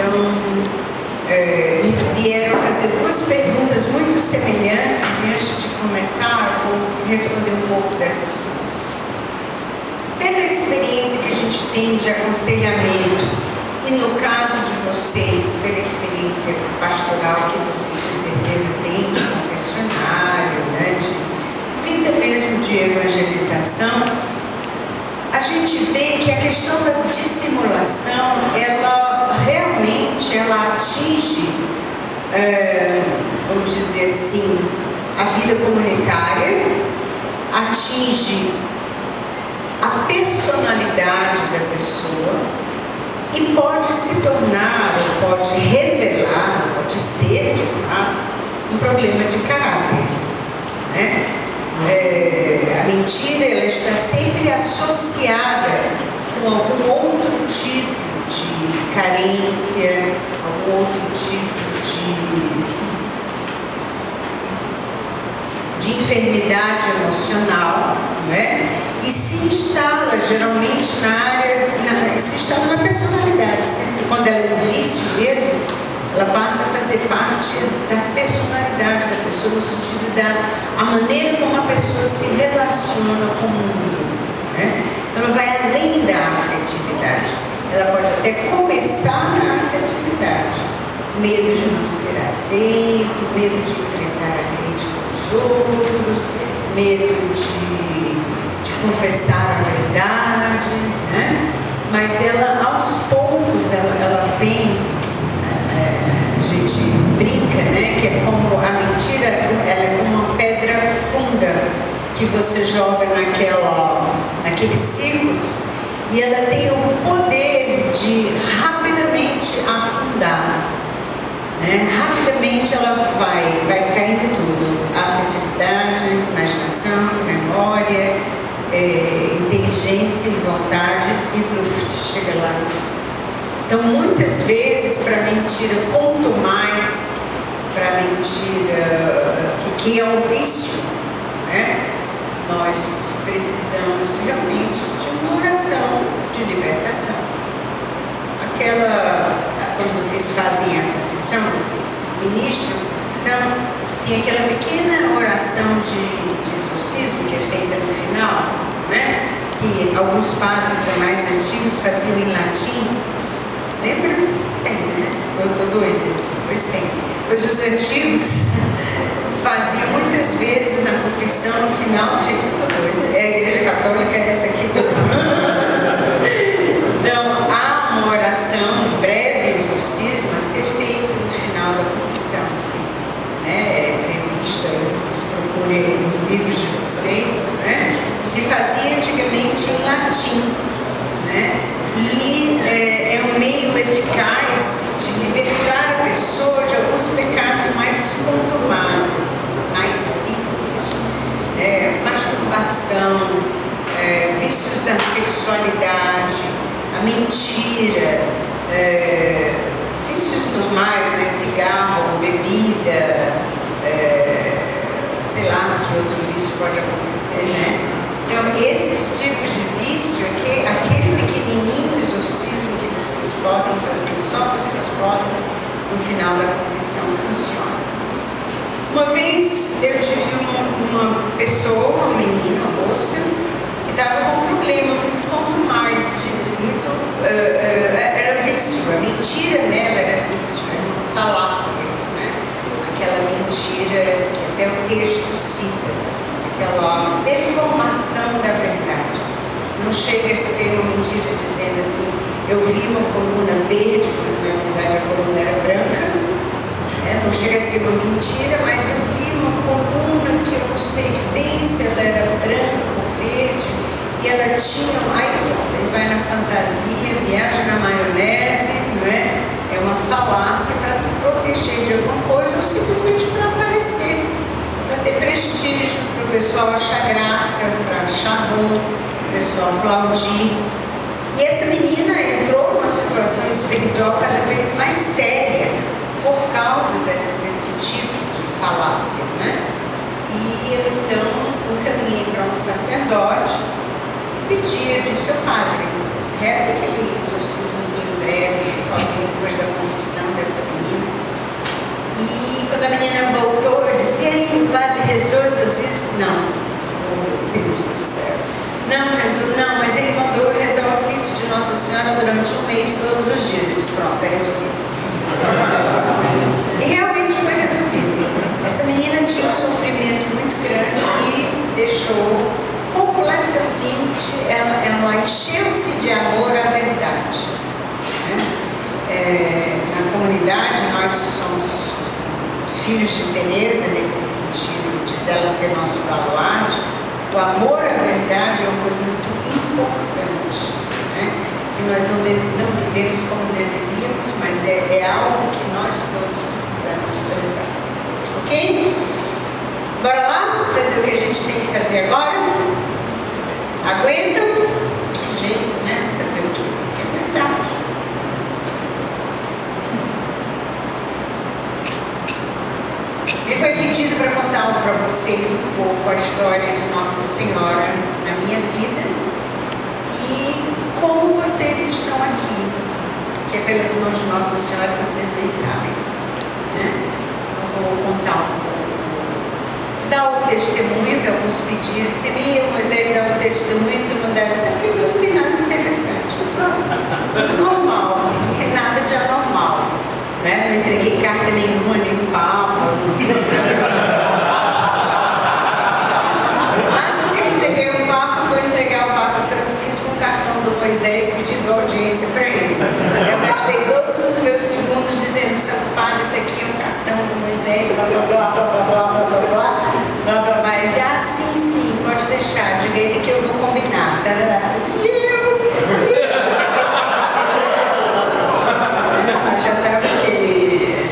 me vieram fazer duas perguntas muito semelhantes e antes de começar eu vou responder um pouco dessas duas. Pela experiência que a gente tem de aconselhamento e no caso de vocês, pela experiência pastoral que vocês com certeza têm, de confessionário, né, de vida mesmo de evangelização, a gente vê que a questão da dissimulação, ela realmente atinge, vamos dizer assim, a vida comunitária, atinge a personalidade da pessoa e pode se tornar, ou pode revelar, pode ser de fato, um problema de caráter, né? A mentira, ela está sempre associada com algum outro tipo de carência, algum outro tipo de enfermidade emocional, não é? E se instala geralmente na área, se instala na personalidade. Quando ela é um vício mesmo, ela passa a fazer parte da personalidade da pessoa, no sentido da maneira como a pessoa se relaciona com o mundo, né? Então ela vai além da afetividade. Ela pode até começar na afetividade. Medo de não ser aceito, medo de enfrentar a crítica dos outros, medo de confessar a verdade, né? Mas ela, aos poucos, ela tem, a gente brinca, né, que é como a mentira, ela é como uma pedra funda que você joga naqueles círculos e ela tem o poder de rapidamente afundar, né? Rapidamente ela vai caindo tudo, afetividade, imaginação, memória, inteligência e vontade, e chega lá no fim. Então, muitas vezes, para a mentira, quanto mais para a mentira que é um vício, né? Nós precisamos realmente de uma oração de libertação. Quando vocês fazem a confissão, vocês ministram a confissão, tem aquela pequena oração de exorcismo que é feita no final, né? Que alguns padres mais antigos faziam em latim. Lembra? Tem, né? Eu estou doida. Pois tem. Pois os antigos faziam muitas vezes na confissão no final. Gente, eu estou doida. A Igreja Católica é essa aqui que eu estou. Então, há uma oração, um breve exorcismo a ser feito no final da confissão, sim. É prevista, vocês procurem nos livros de vocês, né? Se fazia antigamente em latim, né? E é um meio eficaz de libertar a pessoa de alguns pecados mais contumazes, mais vícios, masturbação, vícios da sexualidade, a mentira, vícios normais, né? Cigarro, bebida, sei lá que outro vício pode acontecer, né? Então, esses tipos de vício, aquele pequenininho exorcismo que vocês podem fazer, só vocês podem, no final da confissão funciona. Uma vez eu tive uma pessoa, uma menina, uma moça, que estava com um problema muito contumaz, era vício, a mentira nela era vício, era uma falácia, né? Aquela mentira que até o texto cita, aquela deformação da verdade. Não chega a ser uma mentira dizendo assim, eu vi uma coluna verde, quando na verdade a coluna era branca, né? Não chega a ser uma mentira, mas eu vi uma coluna que eu não sei bem se ela era branca ou verde, e ela tinha, aí pronto, aí vai na fantasia, viaja na maionese, não é? É uma falácia para se proteger de alguma coisa ou simplesmente para aparecer, para ter prestígio, para o pessoal achar graça, para achar bom, para o pessoal aplaudir. E essa menina entrou numa situação espiritual cada vez mais séria por causa desse tipo de falácia, né? E eu então encaminhei para um sacerdote e pedi, eu disse, seu padre, reza aquele exorcismozinho breve, por favor, depois da confissão. rezou, exorcismo? Não. Oh, Deus do céu. Não rezou, não, mas ele mandou rezar o ofício de Nossa Senhora durante um mês, todos os dias. Eu disse, pronto, é resolvido. E realmente foi resolvido. Essa menina tinha um sofrimento muito grande e deixou completamente, ela encheu-se de amor à verdade. Na comunidade nós somos os filhos de Teresa, nesse sentido de dela ser nosso baluarte. O amor à verdade é uma coisa muito importante, né? Que nós não vivemos como deveríamos, mas é algo que nós todos precisamos prezar. Ok? Bora lá fazer o que a gente tem que fazer agora? Aguentam? Que jeito, né? Fazer o quê? Tem que aguentar. Me foi pedido para contar para vocês um pouco a história de Nossa Senhora na minha vida e como vocês estão aqui, que é pelas mãos de Nossa Senhora que vocês nem sabem, né? Eu vou contar um pouco, dar o testemunho que alguns pediram. Se o Moisés dá um testemunho, tu não deve saber que não tem nada interessante, só tudo normal, não tem nada de anormal. Né? Não entreguei carta nenhuma, nem um papo, não fiz mas o que eu entreguei o Papa foi entregar ao Papa Francisco um cartão do Moisés pedindo audiência para ele. Eu gastei todos os meus segundos dizendo, Santo Padre, isso aqui é um cartão do Moisés, blá blá blá blá blá blá blá blá blá blá blá blá. Ele disse, ah, sim, pode deixar, diga ele que eu vou combinar. E eu já estava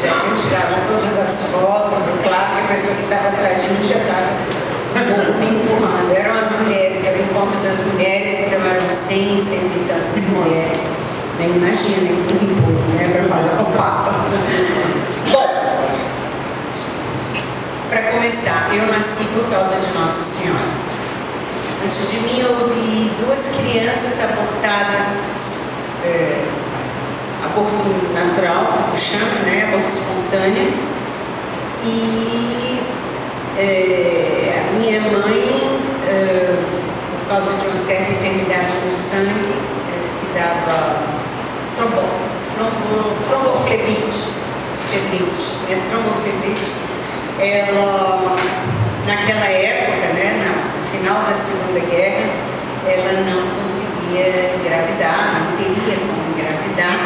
já tinha tirado todas as fotos, e claro que a pessoa que estava atrás de mim já estava um pouco me empurrando. Eram as mulheres, era o encontro das mulheres, então eram 100 e tantas mulheres. Nem imagina, empurro, né, para falar com o Papa. Bom, para começar, eu nasci por causa de Nossa Senhora. Antes de mim, houve 2 crianças abortadas. Aborto natural, como chama, né? Aborto espontâneo. E a minha mãe, por causa de uma certa enfermidade no sangue, que dava tromboflebite, ela, naquela época, né, no final da Segunda Guerra, ela não conseguia engravidar, não teria como engravidar,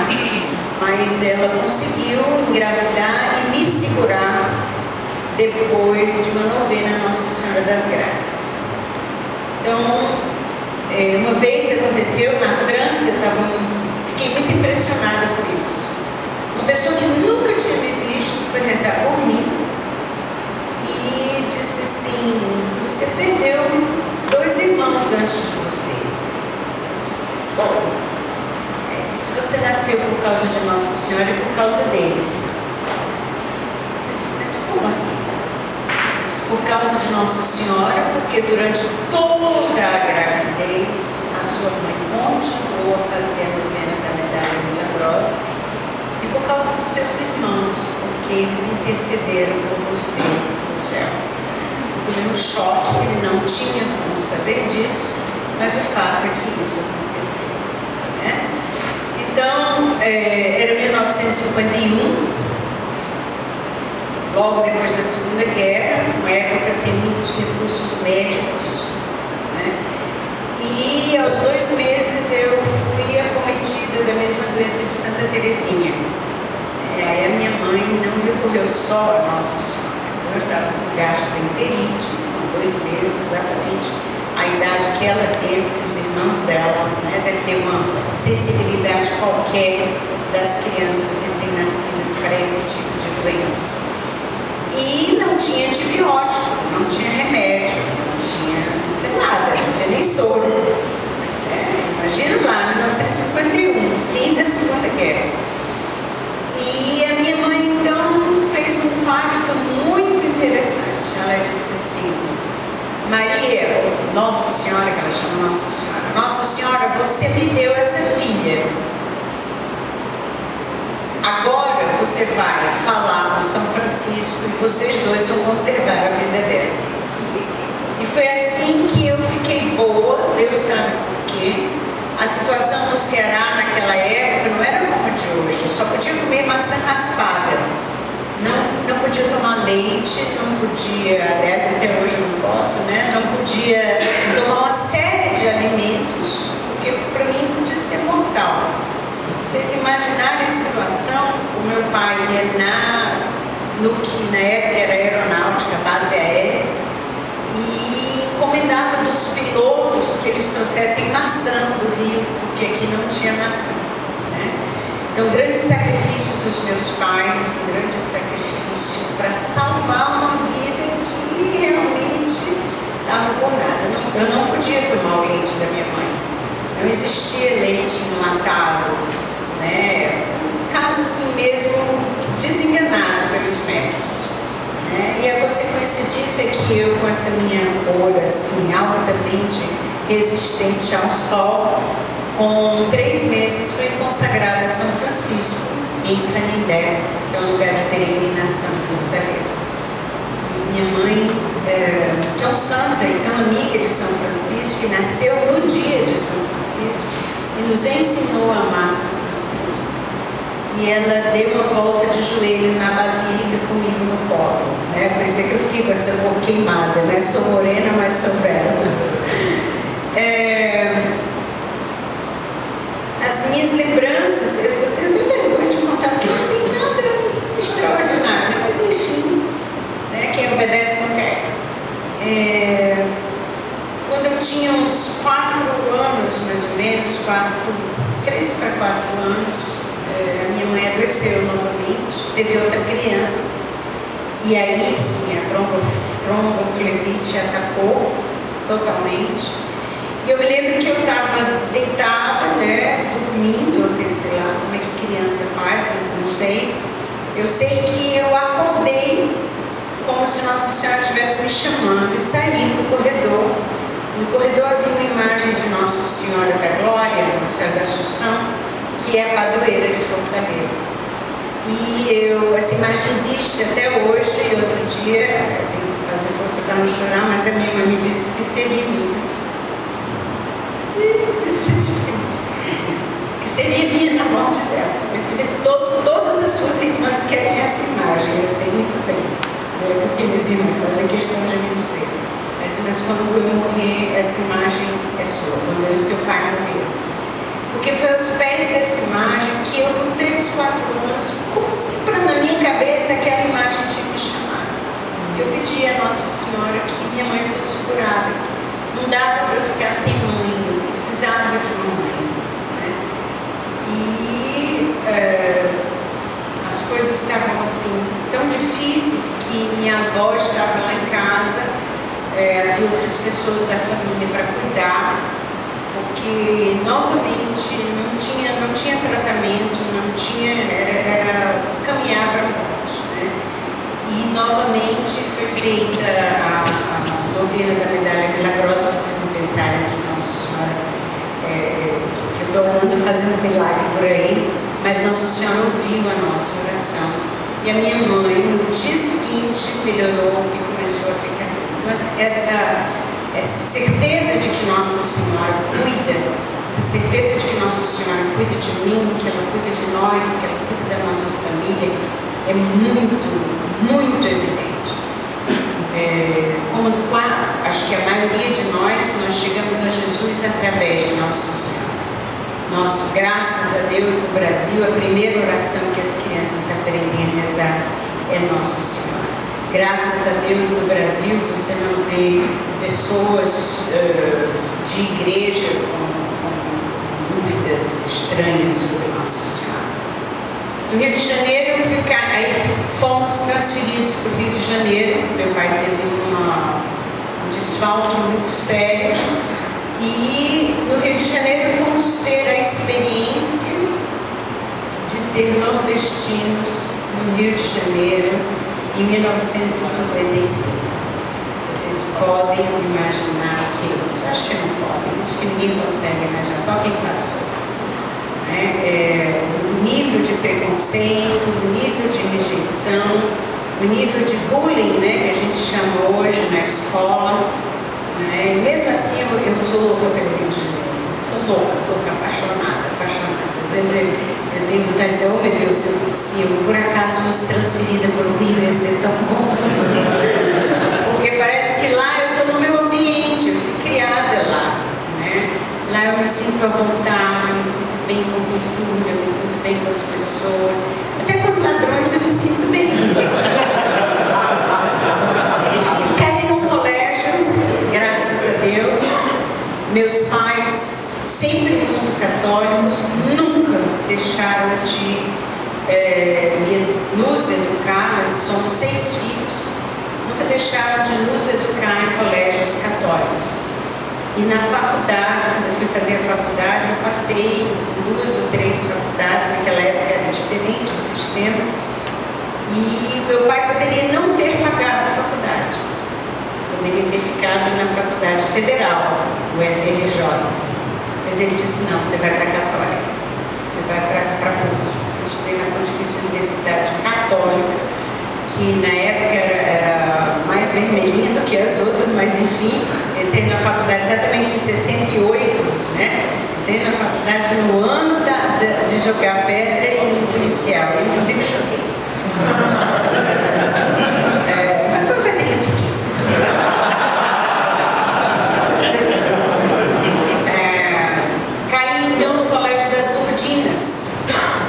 mas ela conseguiu engravidar e me segurar depois de uma novena Nossa Senhora das Graças. Então, uma vez aconteceu na França, fiquei muito impressionada com isso. Uma pessoa que nunca tinha me visto foi rezar por mim e disse assim, você perdeu 2 irmãos antes de você. Eu disse, foi. Disse, você nasceu por causa de Nossa Senhora e por causa deles. Eu disse, mas como assim? Eu disse, por causa de Nossa Senhora, porque durante toda a gravidez a sua mãe continuou a fazer a novena da Medalha Milagrosa, e por causa dos seus irmãos, porque eles intercederam por você no céu. Tomei um choque, ele não tinha como saber disso, mas o fato é que isso aconteceu, né? Então, era 1951, logo depois da Segunda Guerra, uma época sem muitos recursos médicos, né? E aos 2 meses eu fui acometida da mesma doença de Santa Teresinha. Aí a minha mãe não recorreu só a Nossa Senhora. Eu estava com gastroenterite, com 2 meses, exatamente a idade que ela teve, que os irmãos dela, né, deve ter uma sensibilidade qualquer das crianças recém-nascidas para esse tipo de doença. E não tinha antibiótico, não tinha remédio, não tinha nada, não tinha nem soro. Imagina lá, 1951, fim da Segunda Guerra. E a minha mãe então fez um pacto muito interessante. Ela disse assim, Maria, Nossa Senhora, que ela chama Nossa Senhora, você me deu essa filha. Agora você vai falar com São Francisco e vocês dois vão conservar a vida dela. E foi assim que eu fiquei boa, Deus sabe por quê. A situação no Ceará naquela época não era como a de hoje. Eu só podia comer maçã raspada. Não podia tomar leite, não podia, aliás, até hoje eu não posso, né? Não podia tomar uma série de alimentos, porque para mim podia ser mortal. Vocês imaginarem a situação, o meu pai ia no que na época era aeronáutica, base aérea, e encomendava dos pilotos que eles trouxessem maçã do Rio, porque aqui não tinha maçã. Então, um grande sacrifício dos meus pais, um grande sacrifício para salvar uma vida que realmente estava por nada. Eu não podia tomar o leite da minha mãe. Não existia leite enlatado, né? Um caso assim mesmo, desenganado pelos médicos. Né? E a consequência disso é que eu, com essa minha cor assim, altamente resistente ao sol, com 3 meses fui consagrada a São Francisco, em Canindé, que é um lugar de peregrinação em Fortaleza. E minha mãe é tão santa e tão amiga de São Francisco, que nasceu no dia de São Francisco, e nos ensinou a amar São Francisco. E ela deu uma volta de joelho na Basílica comigo no colo. Né? Por isso é que eu fiquei com essa cor queimada, né? Sou morena, mas sou bela. As minhas lembranças, eu tenho até vergonha de contar, porque não tem nada extraordinário, mas enfim, né, quem obedece não quer. Quando eu tinha uns 4 anos, mais ou menos, 3 para 4 anos, a minha mãe adoeceu novamente, teve outra criança, e aí sim a tromboflebite atacou totalmente. E eu me lembro que eu estava deitada, né, dormindo, ou sei lá, como é que criança faz, eu não sei. Eu sei que eu acordei como se Nossa Senhora estivesse me chamando e saí para o corredor. No corredor havia uma imagem de Nossa Senhora da Glória, Nossa Senhora da Assunção, que é a padroeira de Fortaleza. E essa imagem existe até hoje, e outro dia, eu tenho que fazer força para não chorar, mas a minha mãe me disse que seria minha. Isso é difícil. Que seria minha na morte delas. Minha filha, todas as suas irmãs querem essa imagem, eu sei muito bem. Porque minhas irmãs fazem questão de me dizer. Mas quando eu morrer, essa imagem é sua. Quando eu e seu pai morremos. Porque foi aos pés dessa imagem que eu, com 3, 4 anos, como sempre na minha cabeça, aquela imagem tinha me chamado. Eu pedi a Nossa Senhora que minha mãe fosse curada. Não dava para eu ficar sem mãe, eu precisava de uma mãe. Né? E as coisas estavam assim, tão difíceis que minha avó estava lá em casa, havia outras pessoas da família para cuidar, porque novamente não tinha tratamento, era caminhar para a morte. Né? E novamente foi feita a novena da Medalha Milagrosa. Vocês não pensarem que Nossa Senhora, que eu estou andando fazendo milagre por aí, mas Nossa Senhora ouviu a nossa oração. E a minha mãe, no dia seguinte, melhorou e começou a ficar bem. Então, essa certeza de que Nossa Senhora cuida, essa certeza de que Nossa Senhora cuida de mim, que ela cuida de nós, que ela cuida da nossa família, é muito, muito evidente. Acho que a maioria de nós chegamos a Jesus através de Nossa Senhora. Nós, graças a Deus, no Brasil, a primeira oração que as crianças aprendem a rezar é Nossa Senhora. Graças a Deus, no Brasil, você não vê pessoas de igreja com dúvidas estranhas sobre Nossa Senhora. No Rio de Janeiro, aí fomos transferidos para o Rio de Janeiro. Meu pai teve um desfalque muito sério. E no Rio de Janeiro fomos ter a experiência de ser nordestinos no Rio de Janeiro em 1955. Vocês podem imaginar aquilo? Eu acho que não podem, acho que ninguém consegue imaginar, só quem passou. Né? nível de preconceito, o nível de rejeição, o nível de bullying, né, que a gente chama hoje na escola, né? E mesmo assim eu sou louca pelo Rio de Janeiro, sou louca, apaixonada. Às vezes eu tenho vontade de dizer, oh meu Deus, se eu por acaso fosse transferida para o Rio, ia ser tão bom. Porque parece que lá eu estou no meu ambiente, eu fui criada lá, né? Lá eu me sinto à vontade, eu me sinto bem com a cultura, eu me sinto bem com as pessoas, até com os ladrões eu me sinto bem. Caí num colégio, graças a Deus. Meus pais, sempre muito católicos, nunca deixaram de nos educar. Nós somos 6 filhos, nunca deixaram de nos educar em colégios católicos. E na faculdade, quando eu fui fazer a faculdade, eu passei em 2 ou 3 faculdades. Naquela época era diferente o sistema, e meu pai poderia não ter pagado a faculdade, poderia ter ficado na faculdade federal, o FRJ, mas ele disse, não, você vai para a Católica, você vai para a PUC. Eu estudei na Pontifícia Universidade Católica, que na época era mais vermelhinha do que as outras, mas enfim, entrei na faculdade exatamente em 68, né? Entrei na faculdade no ano de jogar pedra e policial, inclusive eu joguei. Mas foi uma pedrinha pequena. Caí então no Colégio das Lourdinas,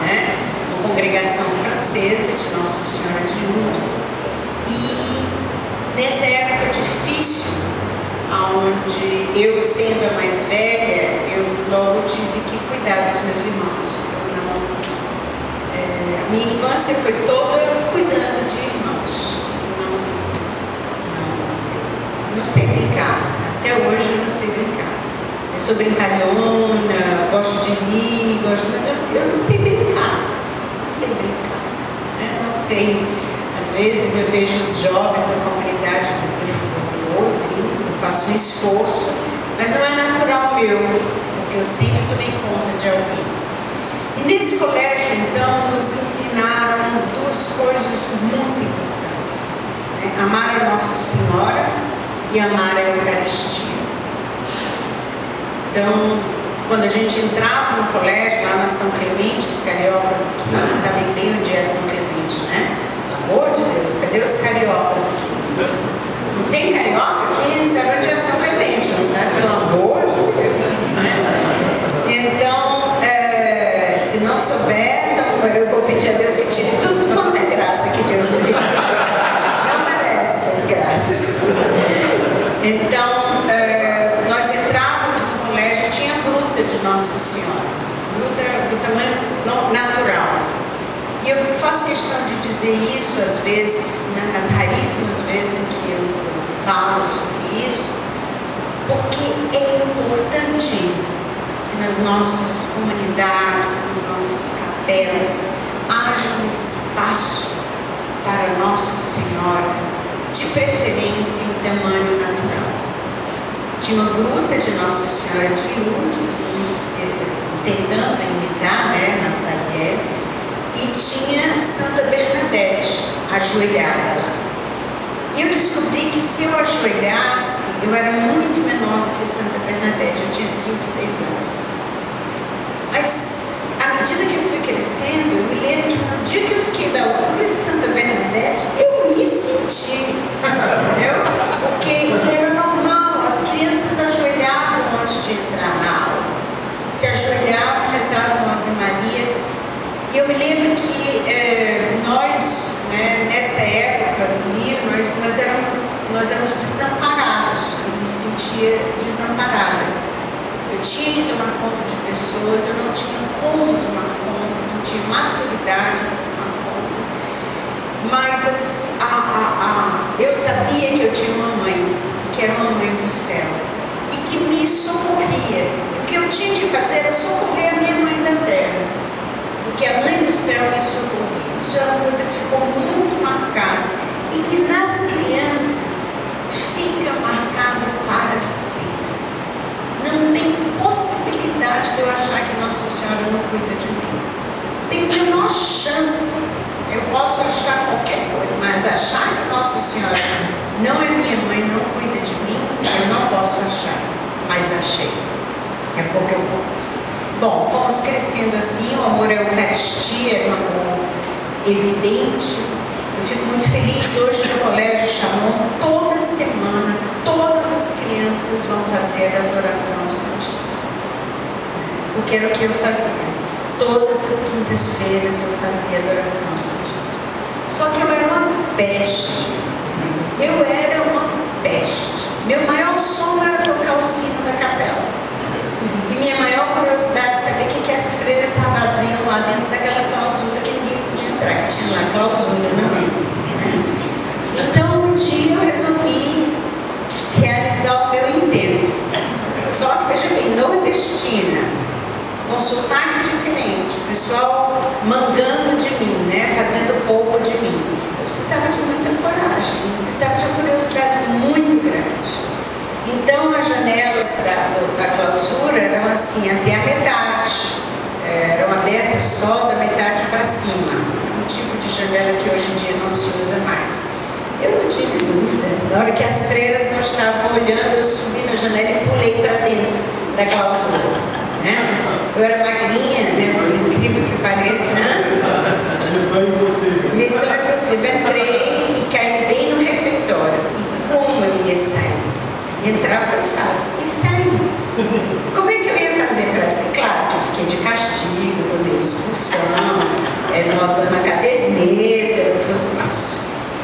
né? Uma congregação francesa de Nossa Senhora de Lourdes. E nessa época difícil, onde eu, sendo a mais velha, eu logo tive que cuidar dos meus irmãos. A minha infância foi toda cuidando de irmãos. Não sei brincar. Até hoje eu não sei brincar. Eu sou brincalhona, gosto de rir, mas eu não sei brincar. Não sei brincar. Não sei. Às vezes eu vejo os jovens da comunidade, eu vou, brinco, eu faço um esforço, mas não é natural meu, porque eu sempre tomei conta de alguém. E nesse colégio, então, nos ensinaram 2 coisas muito importantes, né? Amar a Nossa Senhora e amar a Eucaristia. Então, quando a gente entrava no colégio, lá na São Clemente, os cariocas aqui sabem bem onde é São Clemente, né? Pelo amor de Deus, cadê os cariocas aqui? Não tem carioca aqui? Não sabe onde é São Clemente, não sabe? Pelo amor de Deus, né? Então, se não souber, então eu vou pedir a Deus que tire tudo quanto é graça que Deus me deu. Não merece essas graças. Então, nós entrávamos no colégio, tinha gruta de Nossa Senhora, gruta do tamanho natural. E eu faço questão de dizer isso às vezes, né, nas raríssimas vezes que eu falo sobre isso, porque é importante que nas nossas comunidades, nas nossas capelas, haja um espaço para Nossa Senhora, de preferência em tamanho natural. Tinha uma gruta de Nossa Senhora de Lourdes, tentando imitar, né, na Sabielle, e tinha Santa Bernadette ajoelhada lá. E eu descobri que se eu ajoelhasse, eu era muito menor do que Santa Bernadette, eu tinha 5, 6 anos. Mas, à medida que eu fui crescendo, eu me lembro que no dia que eu fiquei da altura de Santa Bernadette, eu me senti, entendeu? Porque era normal, as crianças ajoelhavam antes de entrar na aula. Se ajoelhavam, rezavam Ave Maria. E eu me lembro que nós, né, nessa época, no Rio, nós éramos desamparados. Eu me sentia desamparada. Eu tinha que tomar conta de pessoas, eu não tinha como tomar conta, não tinha maturidade para tomar conta. Mas eu sabia que eu tinha uma mãe, que era uma mãe do céu, e que me socorria. E o que eu tinha que fazer era socorrer a minha mãe da terra. Porque a mãe do céu me socorria. Isso é uma coisa que ficou muito marcada e que nas crianças fica marcado para sempre. Não tem possibilidade de eu achar que Nossa Senhora não cuida de mim. tem a menor chance. Eu posso achar qualquer coisa, mas achar que Nossa Senhora não é minha mãe, não cuida de mim, eu não posso achar, mas achei. É porque eu conto. Bom, fomos crescendo assim, o amor à Eucaristia é um amor evidente. Eu fico muito feliz hoje no Colégio Shalom, toda semana, todas as crianças vão fazer a adoração ao Santíssimo. Porque era o que eu fazia. Todas as quintas-feiras eu fazia adoração ao Santíssimo. Só que eu era uma peste. Meu maior sonho era tocar o sino da capela. E minha maior curiosidade é saber o que as freiras faziam lá dentro daquela clausura que ninguém podia entrar, que tinha lá clausura, não entra. Então um dia eu resolvi realizar o meu intento. Só que, veja bem, nordestina, com sotaque diferente, o pessoal mangando de mim, né, fazendo pouco de mim. Eu precisava de muita coragem, precisava de uma curiosidade muito grande. Então as janelas da clausura eram assim, até a metade, eram abertas só da metade para cima, um tipo de janela que hoje em dia não se usa mais. Eu não tive dúvida, na hora que as freiras não estavam olhando, eu subi na janela e pulei para dentro da clausura. Né? Eu era magrinha, né? Por incrível que pareça, né? Missão impossível. Missão impossível. Entrei e caí bem no refeitório. E como eu ia sair? Entrar foi fácil. E sair. Como é que eu ia fazer para sair? Claro que eu fiquei de castigo, tomei expulsão, nota na caderneta, tudo isso.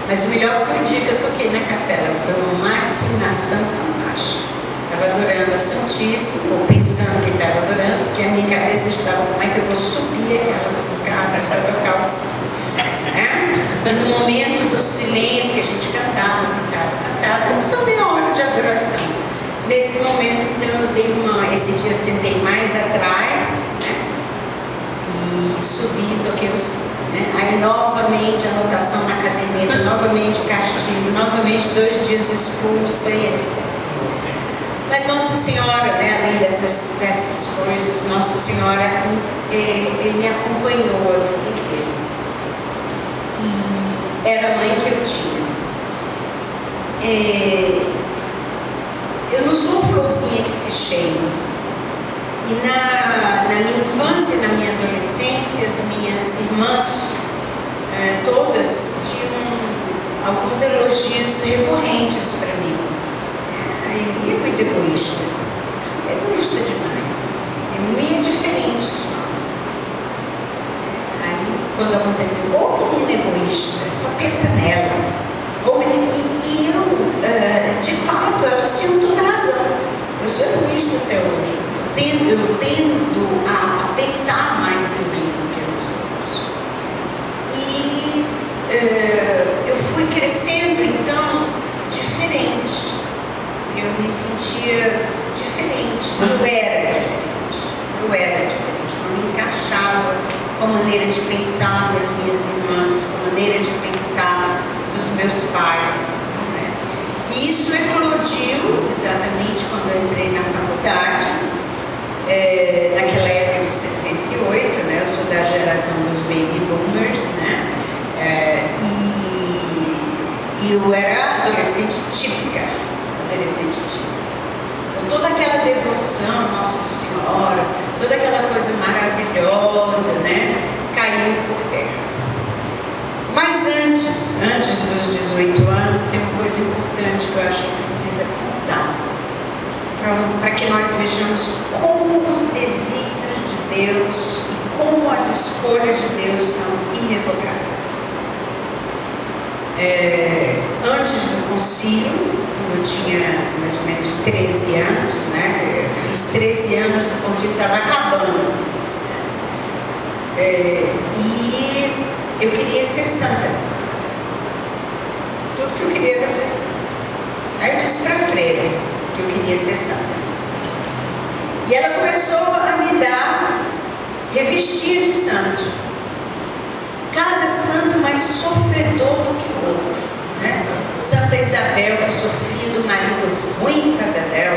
Mas o melhor foi o dia que eu toquei na capela. Foi uma maquinação fantástica. Estava adorando o Santíssimo, ou pensando que estava adorando, porque a minha cabeça estava, como é que eu vou subir aquelas escadas para tocar o sino? E no momento do silêncio que a gente cantava, só meia hora de adoração. Nesse momento, então, eu dei esse dia eu sentei mais atrás, né? E subi e toquei o sino. Né? Aí novamente anotação na caderneta, novamente castigo, novamente 2 dias expulsa e etc. Mas Nossa Senhora, né, além dessas coisas, Nossa Senhora me acompanhou a vida inteira. E era a mãe que eu tinha. Eu não sou florzinha que se cheira. E na minha infância, na minha adolescência, as minhas irmãs, todas tinham alguns elogios recorrentes para mim. A Emi é muito egoísta demais. A Emi é diferente de nós. Aí, quando aconteceu, menina egoísta, só pensa nela. E eu, de fato, elas tinham toda razão. Eu sou egoísta até hoje. Eu tendo a pensar mais em mim do que nos outros. E eu fui crescendo, então, diferente. Eu me sentia diferente, eu era diferente, não me encaixava com a maneira de pensar das minhas irmãs, com a maneira de pensar dos meus pais. Né? E isso eclodiu exatamente quando eu entrei na faculdade, naquela época de 68, né? Eu sou da geração dos baby boomers, né? E eu era adolescente típica. Então, toda aquela devoção à Nossa Senhora, toda aquela coisa maravilhosa, né, caiu por terra. Mas antes dos 18 anos, tem uma coisa importante que eu acho que precisa contar, para que nós vejamos como os desígnios de Deus e como as escolhas de Deus são irrevogáveis. Antes do concílio, eu tinha mais ou menos 13 anos, né? Eu fiz 13 anos, o concílio estava acabando. E eu queria ser santa. Tudo que eu queria era ser santa. Aí eu disse para a freira que eu queria ser santa. E ela começou a me dar revistinha de santo. Cada santo mais sofredor do que o outro. Né? Santa Isabel, que sofria do marido ruim para Dedéu,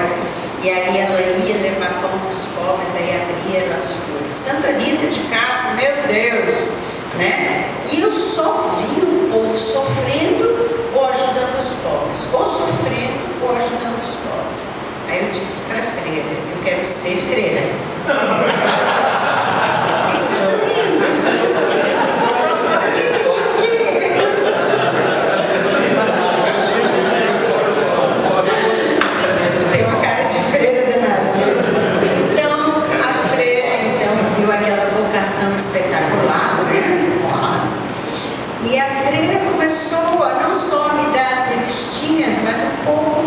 E aí ela ia levar pão para os pobres, aí abriram as flores. Santa Rita de Cássia, meu Deus, né? E eu só vi o povo sofrendo ou ajudando os pobres, ou sofrendo ou ajudando os pobres. Aí eu disse para a freira, eu quero ser freira. Vocês estão rindo? Tem uma cara de freira danada. Então, a freira viu aquela vocação espetacular, né? Claro. E a freira começou a não só me dar as revistinhas, mas um pouco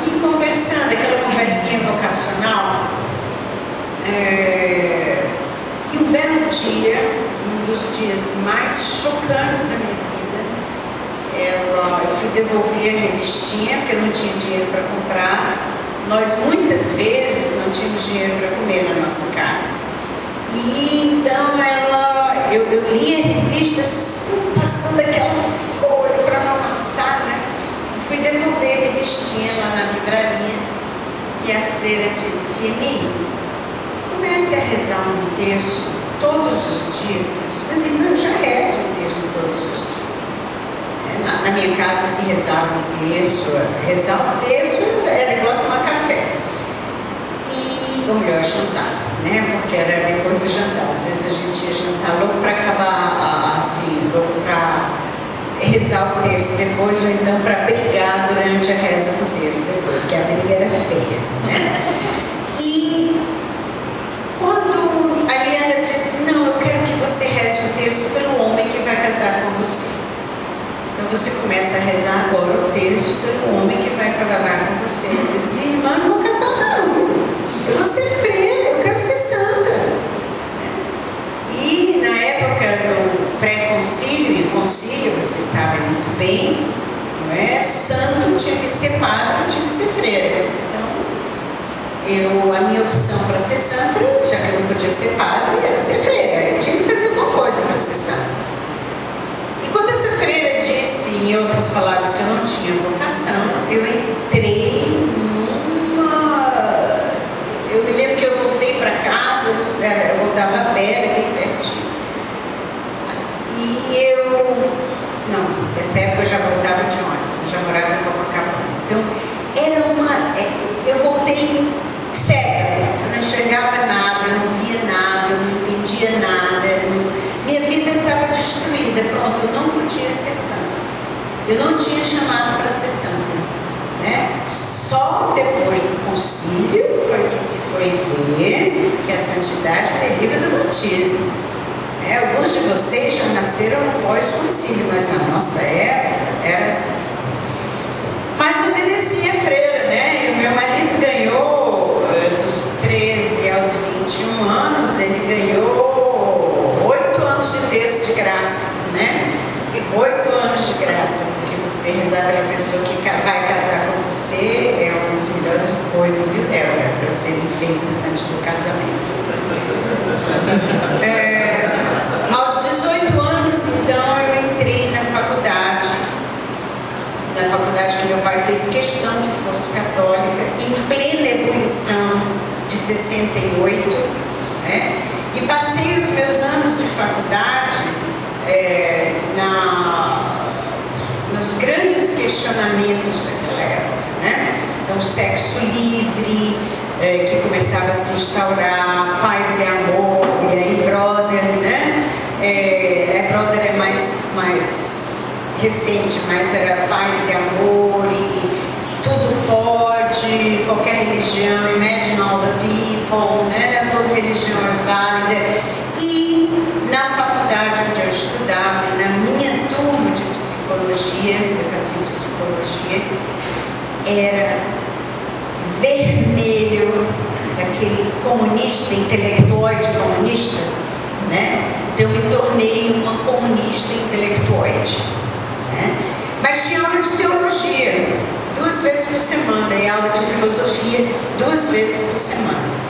ir conversando, aquela conversinha vocacional. E um belo dia, um dos dias mais chocantes da minha vida, eu fui devolver a revistinha, porque eu não tinha dinheiro para comprar. Nós muitas vezes não tínhamos dinheiro para comer na nossa casa. E então eu li a revista assim, passando aquela folha para não amassar, né? Fui devolver a revistinha lá na livraria e a freira disse: Emi, comece a rezar um terço todos os dias. Eu disse: mas irmã, eu já rezo um terço todos os dias. Na minha casa se rezava um terço. Rezar um terço era igual tomar café. Ou melhor, jantar, né? Porque era depois do jantar. Às vezes a gente ia jantar louco para acabar assim, louco para rezar o texto depois, ou então para brigar durante a reza do texto depois, que a briga era feia, né? E quando a Liana disse: não, eu quero que você reze o texto pelo homem que vai casar com você. Então você começa a rezar agora o texto pelo homem que vai casar com você. Eu disse: irmã, não vou casar não. Eu vou ser freira, eu quero ser santa. E na época do pré-concílio e concílio, vocês sabem muito bem, não é? Santo tinha que ser padre, tinha que ser freira. Então, a minha opção para ser santa, já que eu não podia ser padre, era ser freira. Eu tinha que fazer alguma coisa para ser santa. E quando essa freira disse, em outras palavras, que eu não tinha vocação, eu entrei Eu me lembro que eu voltei para casa, eu voltava a pé, era bem pertinho. E nessa época eu já voltava de ônibus, eu já morava em Copacabana. Então, eu voltei cega, eu não enxergava nada, eu não via nada, eu não entendia nada, minha vida estava destruída, pronto, eu não podia ser santa. Eu não tinha chamado para ser santa, né? Só depois do concílio foi que se foi ver que a santidade deriva do batismo. Alguns de vocês já nasceram no pós-concílio, mas na nossa época era assim. Mas obedeci a freira, né? E o meu marido ganhou, dos 13 aos 21 anos, ele ganhou 8 anos de texto de graça, né? 8 anos de graça, porque você rezar pela pessoa que vai casar com você é uma das melhores coisas, viu, Débora, para serem feitas antes do casamento. Aos 18 anos, então, eu entrei na faculdade que meu pai fez questão que fosse católica, em plena ebulição de 68, né? E passei os meus anos de faculdade nos grandes questionamentos daquela época, né? Então, sexo livre, que começava a se instaurar, paz e amor, e aí brother, né? Brother é mais recente, mas era paz e amor, e tudo pode, qualquer religião, imagine all the people, né? Toda religião é válida. E na faculdade onde eu estudava, na minha turma de psicologia, eu fazia psicologia, era vermelho, aquele comunista, intelectuoide comunista, né? Então eu me tornei uma comunista intelectuoide, né? Mas tinha aula de teologia 2 vezes por semana e aula de filosofia 2 vezes por semana.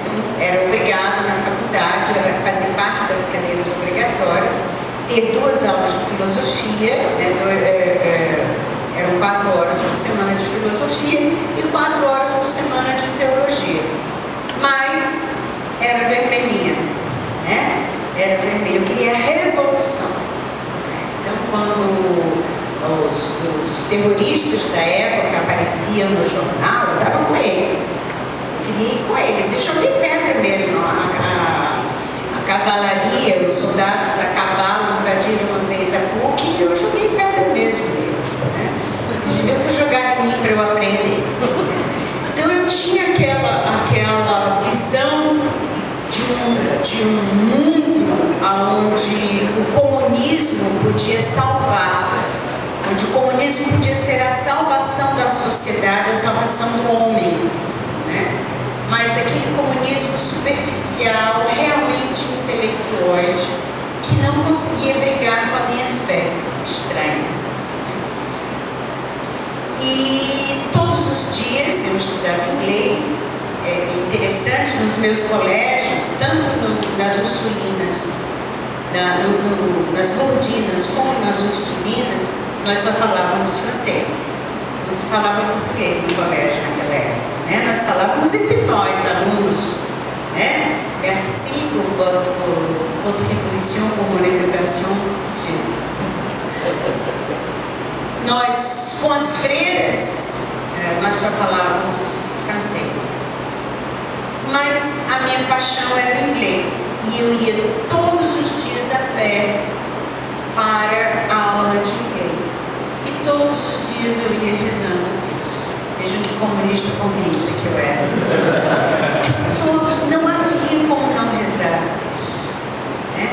Então era obrigado na faculdade, fazia parte das cadeiras obrigatórias, ter 2 aulas de filosofia, né? Eram 4 horas por semana de filosofia e 4 horas por semana de teologia. Mas era vermelhinha, né? Era vermelho. Eu queria revolução. Então, quando os terroristas da época apareciam no jornal, eu estava com eles. Eu queria ir com eles. Eu joguei pedra mesmo. A cavalaria, os soldados a cavalo invadiram uma vez a PUC e eu joguei pedra mesmo neles. Né? Eles deviam ter jogado em mim para eu aprender. Então eu tinha aquela visão de um mundo onde o comunismo podia salvar, onde o comunismo podia ser a salvação da sociedade, a salvação do homem, né? Mas aquele comunismo superficial, realmente intelectuoide, que não conseguia brigar com a minha fé, estranha. E todos os dias eu estudava inglês. É interessante, nos meus colégios, tanto nas Ursulinas, nas Lourdinas como nas Ursulinas, nós só falávamos francês. Não se falava português no colégio naquela época. Né? Nós falávamos entre nós, alunos. Né? Merci pour votre contribution pour mon éducation, monsieur. Nós, com as freiras, nós só falávamos francês. Mas a minha paixão era o inglês. E eu ia todos os dias a pé para a aula de inglês. E todos os dias eu ia rezando a Deus. Vejam que comunista convicta que eu era. Mas todos, não havia como não rezar a Deus. Né?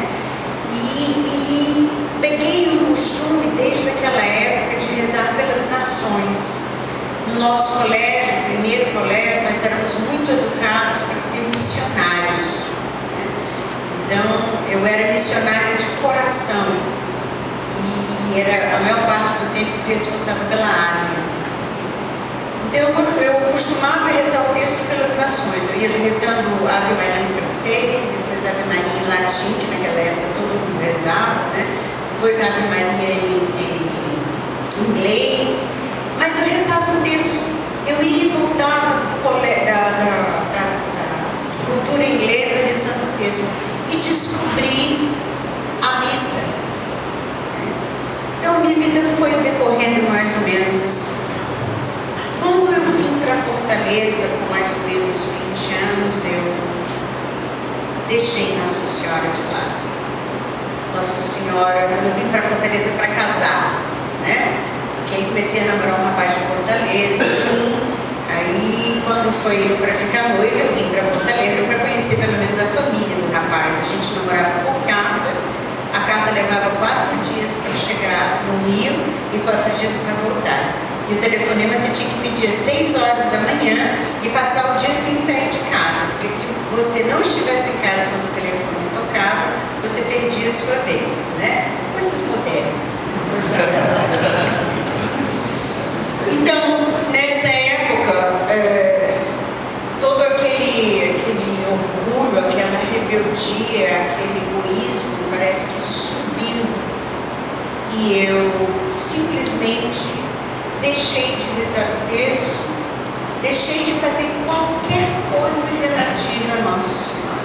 E peguei o costume desde aquela época de rezar pelas nações. No nosso colégio, primeiro colégio, nós éramos muito educados para ser missionários. Né? Então, eu era missionária de coração. E era a maior parte do tempo fui responsável pela Ásia. Então, eu costumava rezar o texto pelas nações. Eu ia rezando Ave Maria em francês, depois Ave Maria em latim, que naquela época todo mundo rezava, né? Depois Ave Maria em inglês. Mas eu rezava o texto. Eu ia e voltava da cultura inglesa rezando o texto. E descobri a missa. Então, minha vida foi decorrendo mais ou menos assim. Quando eu vim para Fortaleza, com mais ou menos 20 anos, eu deixei Nossa Senhora de lado. Nossa Senhora, quando eu vim para Fortaleza para casar, né? Porque aí comecei a namorar um rapaz de Fortaleza, enfim. Aí, quando foi eu para ficar noiva, eu vim para Fortaleza para conhecer pelo menos a família do rapaz. A gente namorava por carta. A carta levava 4 dias para chegar no Rio e 4 dias para voltar. E o telefonema você tinha que pedir às 6 horas da manhã e passar o dia sem sair de casa. Porque se você não estivesse em casa quando o telefone tocava, você perdia a sua vez, né? Coisas modernas. Então, nessa época, todo aquele orgulho, aquela rebeldia, aquele egoísmo parece que subiu. E eu simplesmente deixei de rezar o texto, deixei de fazer qualquer coisa relativa a Nossa Senhora.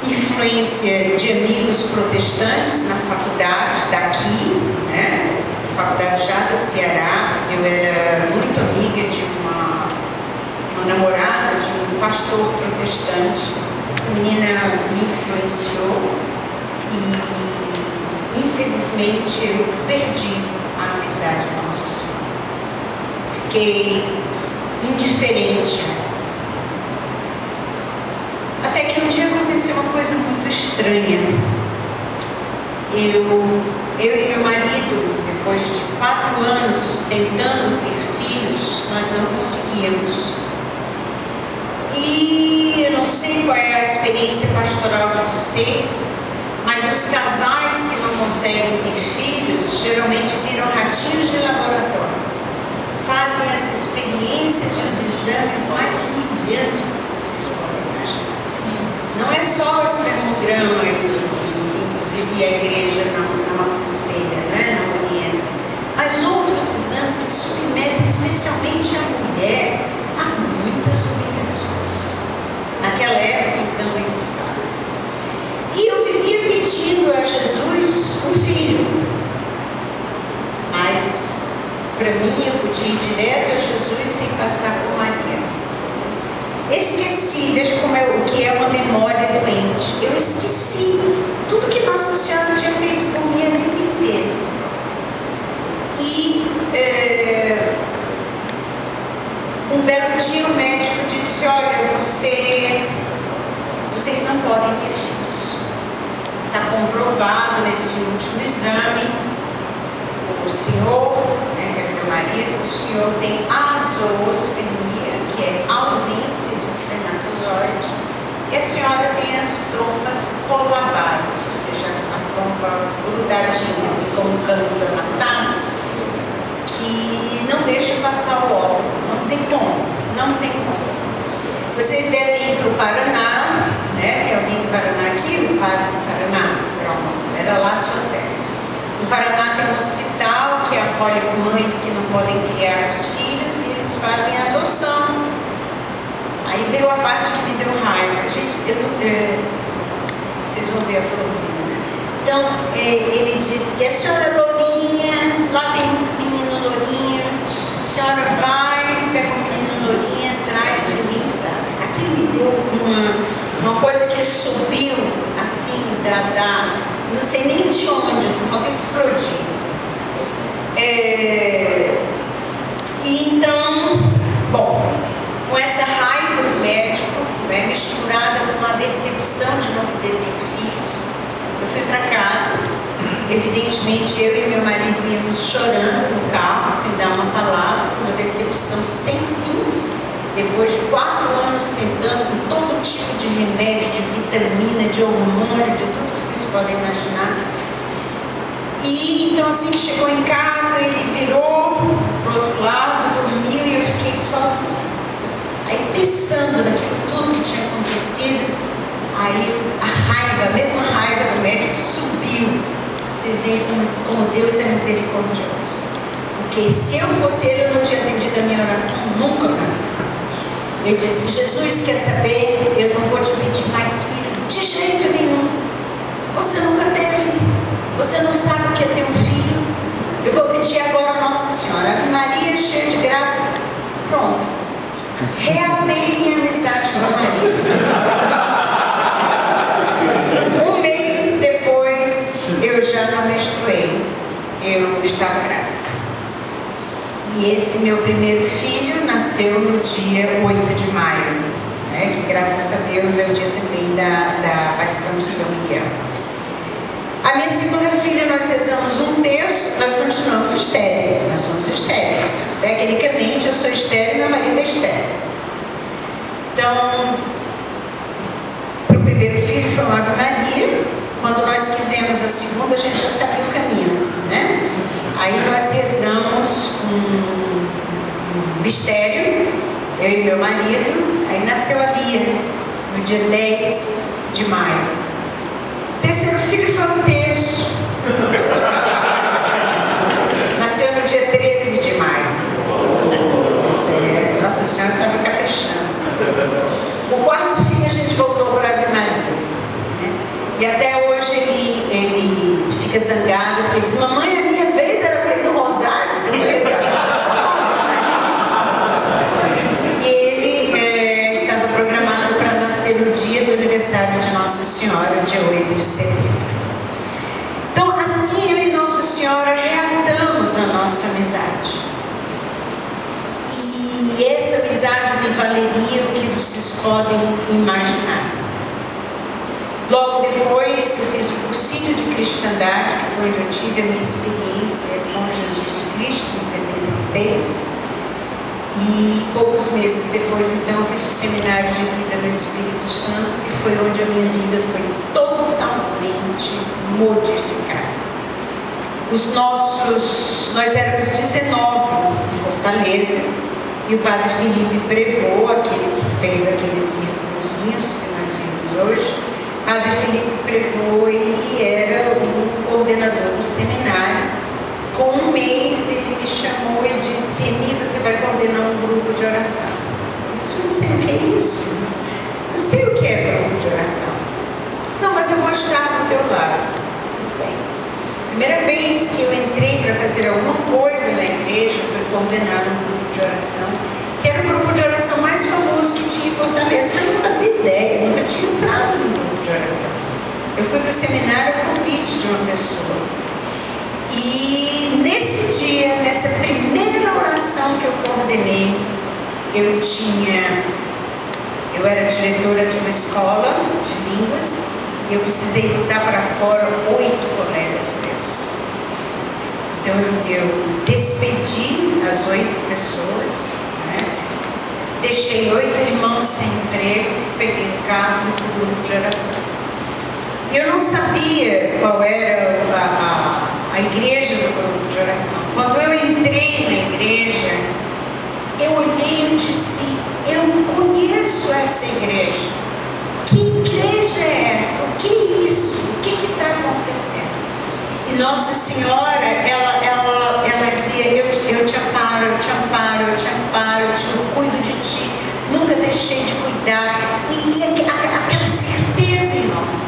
Influência de amigos protestantes na faculdade daqui, né? Faculdade já do Ceará. Eu era muito amiga de uma namorada de um pastor protestante. Essa menina me influenciou e infelizmente eu perdi a amizade de Nossa Senhora. Fiquei indiferente. Até que um dia aconteceu uma coisa muito estranha. Eu e meu marido, depois de 4 anos tentando ter filhos, nós não conseguíamos. E eu não sei qual é a experiência pastoral de vocês, mas os casais que não conseguem ter filhos geralmente viram ratinhos de laboratório. Fazem as experiências e os exames mais humilhantes que vocês podem imaginar. Não é só o espermograma, que inclusive a igreja não aconselha, né? Não orienta, mas especialmente a mulher, há muitas humilhações. Naquela época, então, nem se fala. E eu vivia pedindo a Jesus um filho. Mas, para mim, eu podia ir direto a Jesus sem passar por Maria. Esqueci, veja como o que é uma memória doente. Eu esqueci tudo que Nossa Senhora tinha feito por mim a vida inteira. E um belo dia o médico disse: olha, vocês não podem ter filhos. Está comprovado nesse último exame, o senhor, que é meu marido, o senhor tem azoospermia, que é ausência de espermatozoide, e a senhora tem as trompas colavadas, ou seja, a trompa grudadinha, assim como o cano da maçã, que não deixa passar o óvulo. Não tem como. Vocês devem ir para o Paraná, né? Tem alguém do Paraná aqui? O padre do Paraná? Pronto, era lá a sua terra. No Paraná tem um hospital que acolhe mães que não podem criar os filhos e eles fazem a adoção. Aí veio a parte que me deu raiva. Gente, vocês vão ver a florzinha, né? Então, ele disse: a senhora Lourinha, lá tem muito menino Lourinha, a senhora vai, pega o menino Lourinha, traz, ninguém sabe. Aquilo me deu uma coisa que subiu, assim, não sei nem de onde, assim, falta explodir. E então, bom, com essa raiva do médico, misturada com a decepção de não poder ter filhos, eu fui para casa. Evidentemente, eu e meu marido íamos chorando no carro, sem dar uma palavra, uma decepção sem fim. Depois de 4 anos tentando com todo tipo de remédio, de vitamina, de hormônio, de tudo que vocês podem imaginar. E então, assim que chegou em casa, ele virou para o outro lado, dormiu e eu fiquei sozinha. Aí, pensando naquilo tudo que tinha acontecido, aí a mesma raiva do médico subiu. Vocês veem como Deus é misericordioso. Porque se eu fosse ele, eu não tinha atendido a minha oração nunca na vida. Eu disse: Jesus, quer saber? Eu não vou te pedir mais filho de jeito nenhum. Você nunca teve. Você não sabe o que é ter um filho. Eu vou pedir agora a Nossa Senhora. Ave Maria, cheia de graça. Pronto. Reatei minha amizade com a Maria. Um mês depois, eu já não menstruei. Eu estava grávida. E esse meu primeiro filho nasceu no dia 8 de maio, né, que graças a Deus é o dia também da aparição de São Miguel. A minha segunda filha, nós rezamos um terço, nós continuamos estéreis, nós somos estéreis. Tecnicamente eu sou estéril e meu marido é estéril. Então, para o primeiro filho foi uma Ave Maria. Quando nós quisemos a segunda, a gente já sabia o caminho, né? Aí nós rezamos um mistério, eu e meu marido. Aí nasceu a Lia, no dia 10 de maio. O terceiro filho foi um terço. Nasceu no dia 13 de maio. Nossa Senhora estava caprichando. O quarto filho a gente voltou para a Ave Maria, né? E até hoje ele fica zangado, porque ele diz: mamãe, a minha vez era ver do Rosário, você foi rezar só. E ele estava programado para nascer no dia do aniversário de Nossa Senhora, dia 8 de setembro. Então, assim, eu e Nossa Senhora reatamos a nossa amizade. E essa amizade me valeria o que vocês podem imaginar. Logo depois, eu fiz o cursinho de cristandade, que foi onde eu tive a minha experiência com Jesus Cristo, em 76. E poucos meses depois, então, eu fiz o seminário de vida no Espírito Santo, que foi onde a minha vida foi totalmente modificada. Nós éramos 19 em Fortaleza, e o Padre Felipe Prevô, aquele que fez aqueles círculozinhos que nós vimos hoje, Padre Felipe Prevô, ele era o coordenador do seminário. Com um mês ele me chamou e disse: Emi, você vai coordenar um grupo de oração. Eu disse, não sei o que é isso. Não sei o que é grupo de oração. Eu disse, não, mas eu vou estar do teu lado. Tudo bem. Primeira vez que eu entrei para fazer alguma coisa na igreja foi coordenar um grupo de oração, que era o grupo de oração mais famoso que tinha em Fortaleza. Eu não fazia ideia, nunca tinha entrado no grupo de oração. Eu fui para o seminário a convite de uma pessoa. E nesse dia, nessa primeira oração que eu coordenei, eu era diretora de uma escola de línguas e eu precisei botar para fora 8 colegas meus. Então eu despedi as 8 pessoas, né? Deixei 8 irmãos sem emprego, peguei um carro e fui para o grupo de oração. Eu não sabia qual era a igreja do grupo de oração. Quando eu entrei na igreja, eu olhei e disse, eu conheço essa igreja. Que igreja é essa? O que é isso? O que está acontecendo? E Nossa Senhora, ela dizia, eu te amparo, eu te amparo, eu te amparo, eu cuido de ti, nunca deixei de cuidar. E aquela certeza enorme.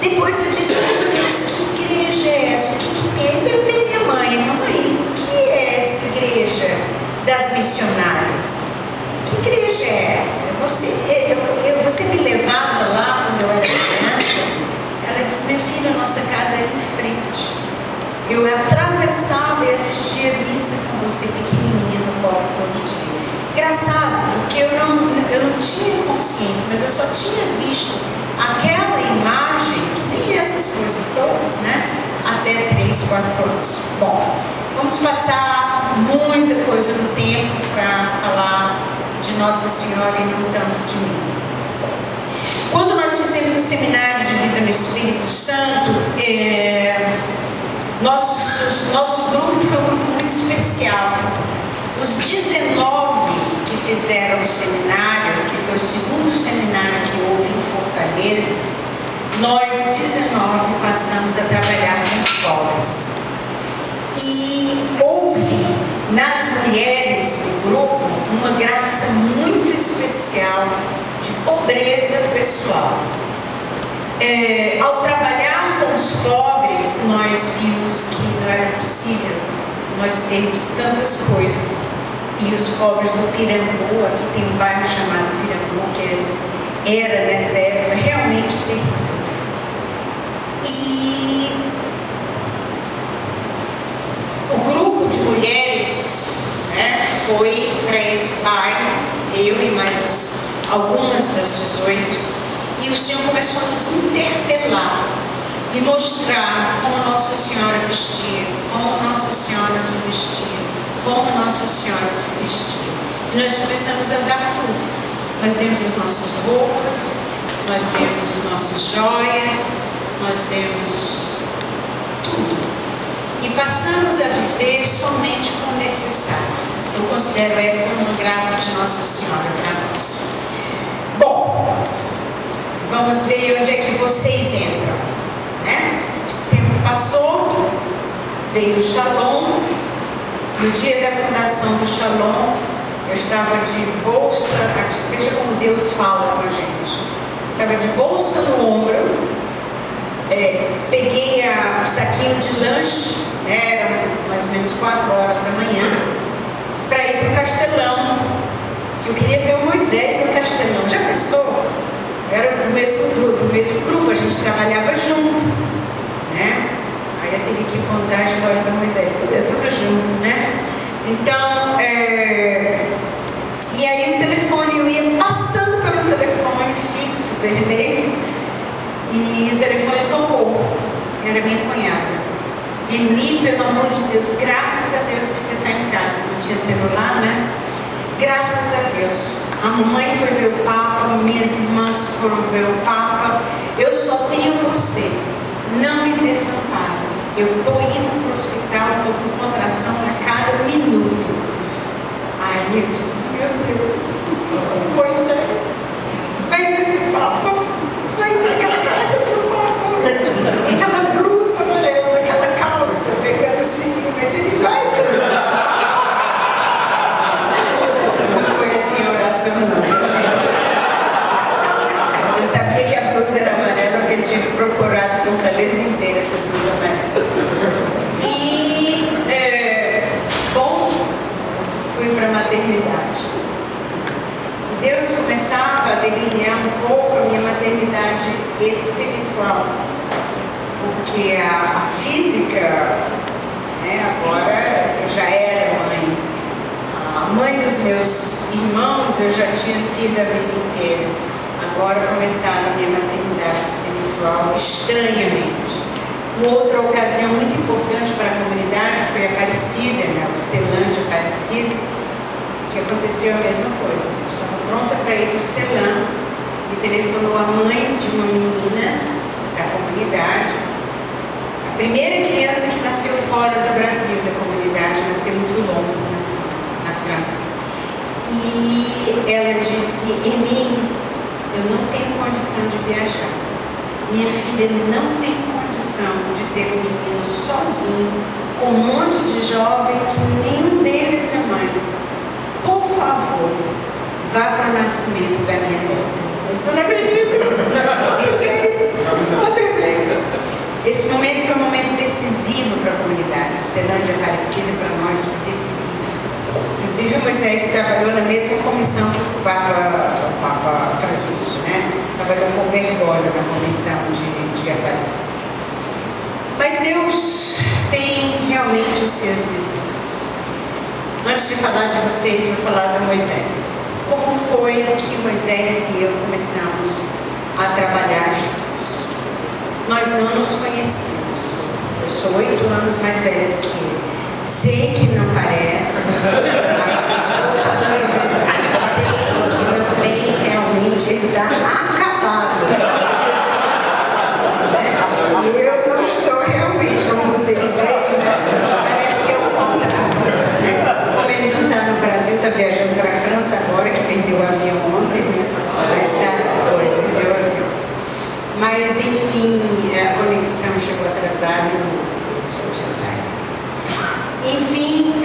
Depois eu disse, meu Deus, que igreja é essa? O que tem? Eu perguntei minha mãe, o que é essa igreja das missionárias? Que igreja é essa? Você me levava lá quando eu era criança? Ela disse, minha filha, nossa casa era em frente. Eu atravessava e assistia a missa com você pequenininha no colo todo dia. Engraçado, porque eu não tinha consciência, mas eu só tinha visto aquela imagem, que nem essas coisas todas, né? Até 3, 4 anos. Bom, vamos passar muita coisa no tempo para falar de Nossa Senhora e não tanto de mim. Quando nós fizemos o seminário de vida no Espírito Santo, nosso grupo foi um grupo muito especial. Os 19 que fizeram o seminário, que foi o segundo seminário que houve em Fortaleza, nós 19 passamos a trabalhar com os pobres. E houve nas mulheres do grupo uma graça muito especial de pobreza pessoal. Ao trabalhar com os pobres, nós vimos que não era possível nós termos tantas coisas. E os pobres do Pirambu, aqui tem um bairro chamado Pirambu, que era nessa época realmente terrível. E o grupo de mulheres, né, foi para esse bairro, eu e mais algumas das 18, e o Senhor começou a nos interpelar e mostrar como Nossa Senhora vestia, como Nossa Senhora se vestia, como Nossa Senhora se vestia. E nós começamos a dar tudo. Nós demos as nossas roupas, nós demos as nossas joias, nós demos tudo. E passamos a viver somente com o necessário. Eu considero essa uma graça de Nossa Senhora para nós. Bom, vamos ver onde é que vocês entram, né? O tempo passou, veio o Shalom. No dia da fundação do Shalom, eu estava de bolsa, veja como Deus fala com a gente. Eu estava de bolsa no ombro, peguei o saquinho de lanche, era mais ou menos 4 horas da manhã, para ir para o Castelão, que eu queria ver o Moisés no Castelão. Já pensou? Era do mesmo grupo, a gente trabalhava junto, né? Aí eu teria que contar a história do Moisés, tudo junto, né? Então, e aí o telefone, eu ia passando pelo telefone fixo, vermelho, e o telefone tocou. Era minha cunhada. Emi, pelo amor de Deus, graças a Deus que você está em casa. Não tinha celular, né? Graças a Deus. A mamãe foi ver o Papa, minhas irmãs foram ver o Papa. Eu só tenho você. Não me desampare. Eu estou indo para o hospital, estou com contração a cada minuto. Aí eu disse, meu Deus, Moisés, vai ver o Papa, vai entregar a carta para o Papa. Aquela blusa amarela, aquela calça pegando assim, mas ele vai. Fortaleza inteira essa blusa amarela. E, bom, fui para a maternidade. E Deus começava a delinear um pouco a minha maternidade espiritual. Porque a física, agora eu já era mãe. A mãe dos meus irmãos eu já tinha sido a vida inteira. Agora começava a minha maternidade espiritual estranhamente. Uma outra ocasião muito importante para a comunidade foi a Aparecida, o Celândia Aparecida, que aconteceu a mesma coisa. Eu estava pronta para ir para o Celã, me telefonou a mãe de uma menina da comunidade. A primeira criança que nasceu fora do Brasil, da comunidade, nasceu muito longe na França. E ela disse: Emi, eu não tenho condição de viajar. Minha filha não tem condição de ter um menino sozinho, com um monte de jovem que nenhum deles é mãe. Por favor, vá para o nascimento da minha neta. Eu não acredito. Outra vez. Esse momento foi um momento decisivo para a comunidade. O Celândia Aparecida para nós foi decisivo. Inclusive o Moisés trabalhou na mesma comissão que o Papa Francisco, trabalhou com Bergoglio na comissão de Aparecida. Mas Deus tem realmente os seus desígnios. Antes de falar de vocês, vou falar de Moisés. Como foi que Moisés e eu começamos a trabalhar juntos? Nós não nos conhecíamos. Eu sou 8 anos mais velha do que ele. Sei que não parece, mas estou falando a verdade. Sei que não tem realmente, ele está acabado. Eu não estou realmente, como vocês veem, parece que é o contrário. Como ele não está no Brasil, está viajando para a França agora, que perdeu o avião ontem, mas perdeu o avião. Mas, enfim, a conexão chegou atrasada e já tinha saído. Enfim,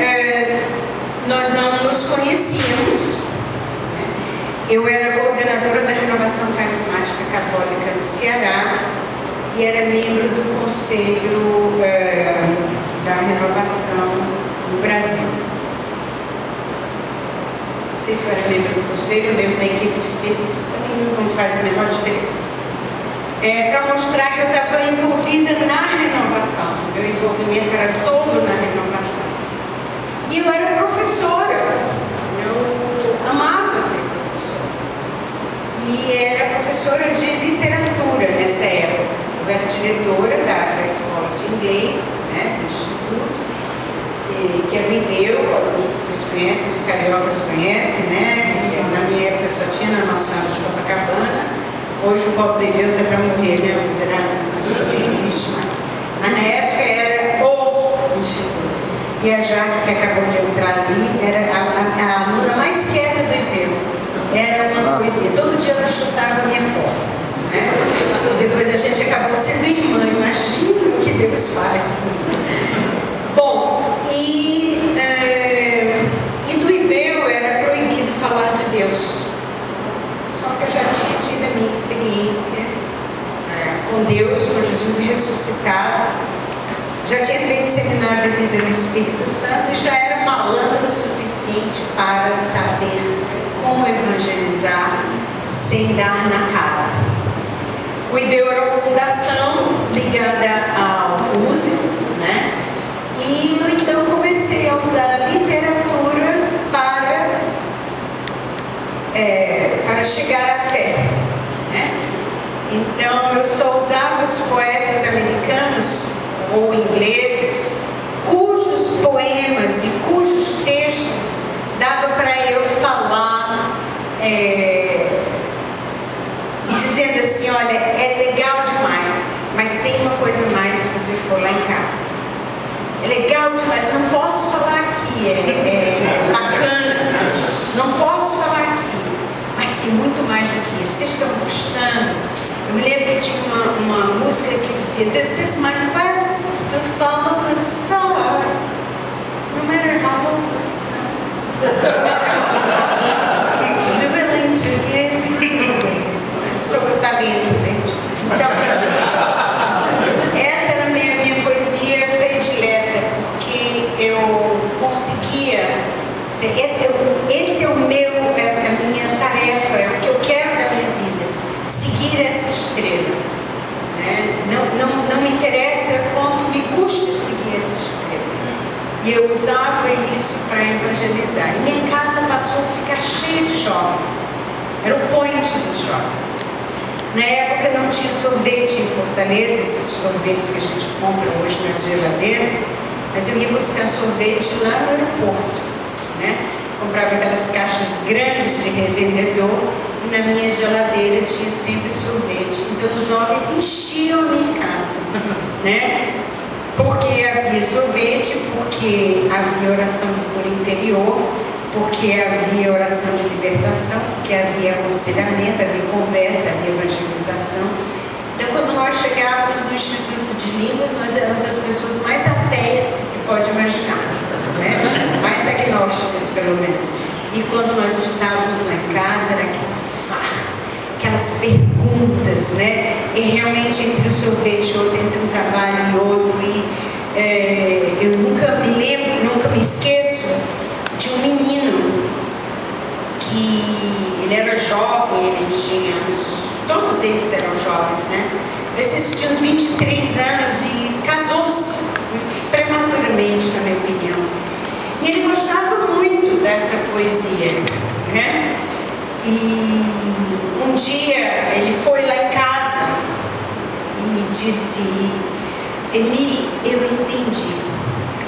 nós não nos conhecíamos. Eu era coordenadora da Renovação Carismática Católica no Ceará e era membro do Conselho da Renovação no Brasil. Não sei se eu era membro do Conselho ou membro da equipe de discípulos, também não faz a menor diferença. Para mostrar que eu estava envolvida na renovação. Meu envolvimento era todo na renovação. E eu era professora. Eu amava ser professora. E era professora de literatura nessa época. Eu era diretora da escola de inglês, do instituto, que é o IBEU, alguns de vocês conhecem, os cariocas conhecem, Na minha época só tinha na Nossa Senhora de Copacabana. Hoje o Bob de Deus está para morrer, o miserável, nem existe mais. Mas na época era o instituto. E a Jaque, que acabou de entrar ali, era a aluna mais quieta do IPEU. Era uma coisinha. Todo dia ela chutava a minha porta. E depois a gente acabou sendo irmã. Imagina o que Deus faz. Bom, e do IPEU era proibido falar de Deus. Só que eu já tinha tido a minha experiência com Deus, com Jesus ressuscitado. Já tinha feito seminário de vida no Espírito Santo e já era malandro o suficiente para saber como evangelizar sem dar na cara. O IBEU era uma fundação ligada ao USES, E eu então comecei a usar a literatura para chegar à fé. Então eu só usava os poetas americanos ou ingleses cujos poemas e cujos textos dava para eu falar dizendo assim: olha, é legal demais, mas tem uma coisa mais se você for lá em casa. É legal demais, eu não posso falar aqui, é bacana, não posso falar aqui, mas tem muito mais do que isso. Vocês estão gostando? Eu me lembro que tinha uma música que dizia: This is my quest to follow the star, no matter how hopeless, to be willing to give. Sobre o talento perdido. Então, E eu usava isso para evangelizar. E minha casa passou a ficar cheia de jovens. Era o point dos jovens. Na época não tinha sorvete em Fortaleza, esses sorvetes que a gente compra hoje nas geladeiras, mas eu ia buscar sorvete lá no aeroporto, né? Comprava aquelas caixas grandes de revendedor e na minha geladeira tinha sempre sorvete. Então os jovens enchiam a minha casa, né? Porque havia sorvete, porque havia oração de cura interior, porque havia oração de libertação, porque havia aconselhamento, havia conversa, havia evangelização. Então, quando nós chegávamos no Instituto de Línguas, nós éramos as pessoas mais ateias que se pode imaginar, né? Mais agnósticas, pelo menos. E quando nós estávamos lá em casa, era aquela farra, aquelas perguntas, né? E realmente entre um sorvete e outro, entre um trabalho e outro, eu nunca me lembro, nunca me esqueço de um menino que ele era jovem, ele tinha todos eles eram jovens, né? Esses tinham 23 anos e casou-se prematuramente, na minha opinião. E ele gostava muito dessa poesia, né? E um dia ele foi lá em casa e disse: Eli, eu entendi.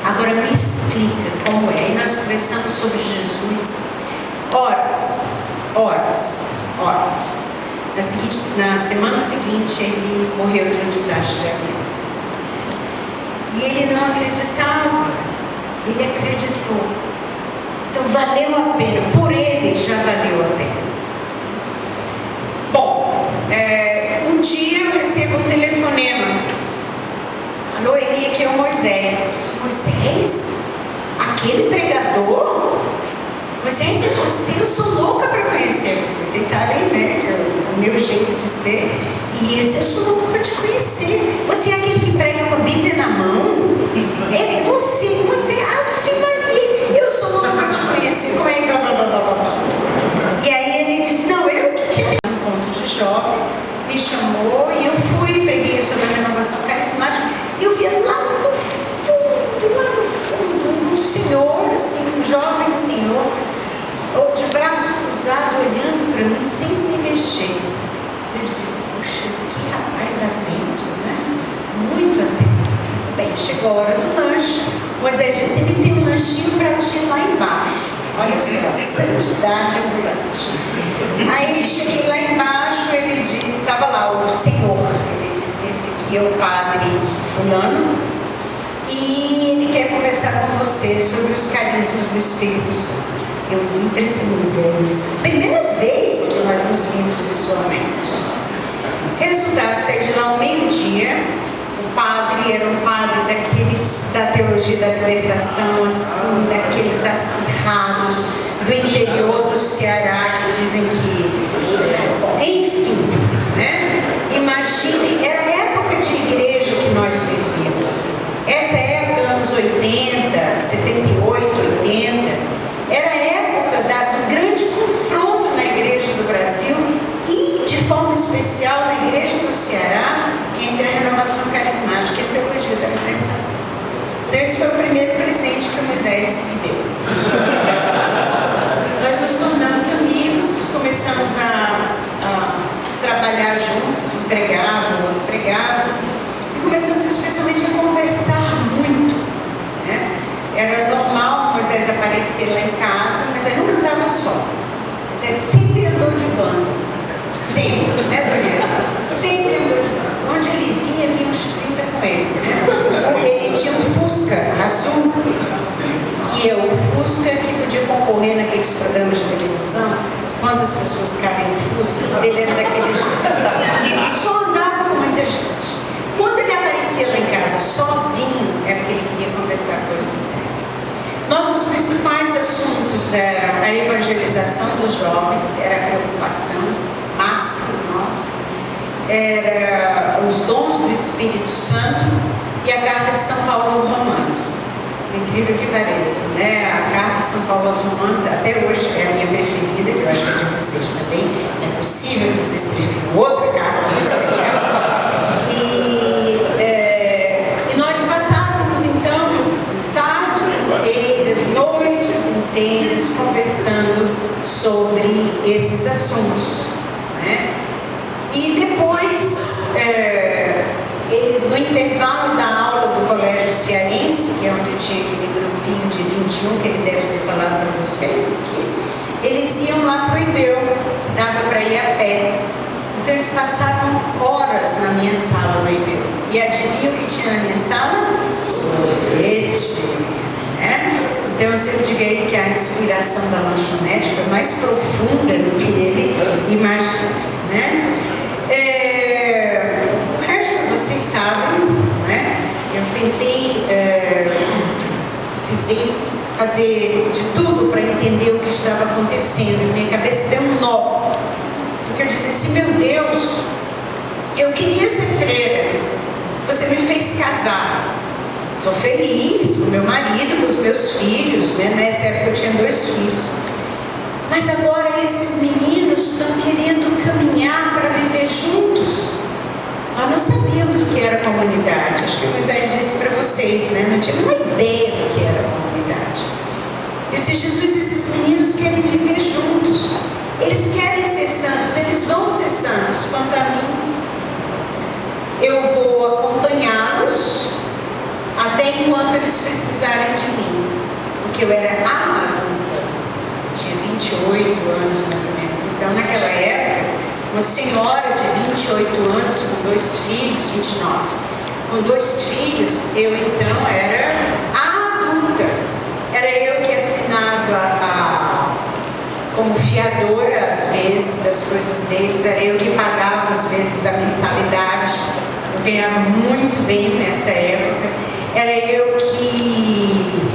Agora me explica como é. E nós conversamos sobre Jesus horas. Na semana seguinte ele morreu de um desastre de avião. E ele não acreditava. Ele acreditou. Então valeu a pena. Por ele já valeu a pena. Bom, um dia eu recebo um telefonema. Alô, Eli, aqui é o Moisés. Eu disse: Moisés? Aquele pregador? Moisés, é você? Eu sou louca para conhecer você. Vocês sabem, né? O meu jeito de ser. E eu sou louca para te conhecer. Você é aquele que prega com a Bíblia na mão? É você. Moisés, Maria, eu sou louca para te conhecer. Como é que... E aí ele disse: não, eu que quero. Encontros de jovens, me chamou e eu fui, preguei sobre a renovação carismática. E eu via lá no fundo, um senhor, assim, um jovem senhor, de braço cruzado, olhando para mim, sem se mexer. Eu disse: puxa, que rapaz atento, né? Muito atento. Muito bem, chegou a hora do lanche. Moisés disse: ele tem um lanchinho para ti lá embaixo. Olha só, santidade ambulante. Aí cheguei lá embaixo, ele disse, estava lá o senhor, ele disse: esse aqui é o padre fulano, e ele quer conversar com você sobre os carismas do Espírito Santo. Eu li para esse Moisés, primeira vez que nós nos vimos pessoalmente. Resultado, saí de lá ao meio-dia. O padre era um padre daqueles da teologia da libertação, assim, daqueles acirrados do interior do Ceará, que dizem que, enfim, né? Imagine, era a época de igreja que nós vivíamos. Essa época, anos 80, 78, 80, era a época do grande confronto na igreja do Brasil e, de forma especial, na igreja do Ceará, entre a renovação carismática e a teologia da libertação. Então, esse foi o primeiro presente que o Moisés me deu. Nós nos tornamos amigos, começamos a trabalhar juntos, um pregava, o outro pregava, e começamos especialmente a conversar muito, né? Era normal Moisés aparecer lá em casa, mas ele nunca andava só. Moisés sempre andou de bando. Sempre, né, Daniela? Sempre andou de bando. Onde ele vinha uns 30 com ele, né? Ele tinha um Fusca azul, que é o Fusca que podia concorrer naqueles programas de televisão. Quantas pessoas cabem no Fusca? Ele era daquele jeito. Só andava com muita gente. Quando ele aparecia lá em casa sozinho, é porque ele queria conversar coisas sérias. Nossos principais assuntos eram a evangelização dos jovens, era a preocupação máxima nossa, era os dons do Espírito Santo e a carta de São Paulo aos Romanos. Incrível que pareça, né? A carta de São Paulo aos Romanos até hoje é a minha preferida, que eu acho que é de vocês também. É possível que vocês prefiram outra carta que vocês e nós passávamos então tardes e sobre esses assuntos, né? E depois, eles, no intervalo da aula do Colégio Cearense, que é onde tinha aquele grupinho de 21 que ele deve ter falado para vocês aqui, eles iam lá para o Ibeu, que dava para ir a pé. Então eles passavam horas na minha sala no Ibeu. E adivinha o que tinha na minha sala? Sorvete, né? Então eu sempre digo aí que a inspiração da lanchonete foi mais profunda do que ele imagina, né? O resto vocês sabem, né? Eu tentei fazer de tudo para entender o que estava acontecendo. Minha cabeça deu um nó, porque eu disse assim: meu Deus, eu queria ser freira, você me fez casar, sou feliz com meu marido, com os meus filhos, né? Nessa época eu tinha 2 filhos, mas agora esses meninos estão querendo caminhar para viver juntos. Nós não sabíamos o que era comunidade. Acho que o Moisés disse para vocês, né? Não tinha uma ideia do que era comunidade. Eu disse: Jesus, esses meninos querem viver juntos, eles querem ser santos, eles vão ser santos. Quanto a mim, eu vou acompanhá-los até enquanto eles precisarem de mim, porque eu era a adulta, eu tinha 28 anos mais ou menos. Então naquela época, uma senhora de 28 anos com 2 filhos, 29, com 2 filhos, eu então era a adulta. Era eu que assinava como fiadora às vezes das coisas deles, era eu que pagava às vezes a mensalidade. Eu ganhava muito bem nessa época. Era eu que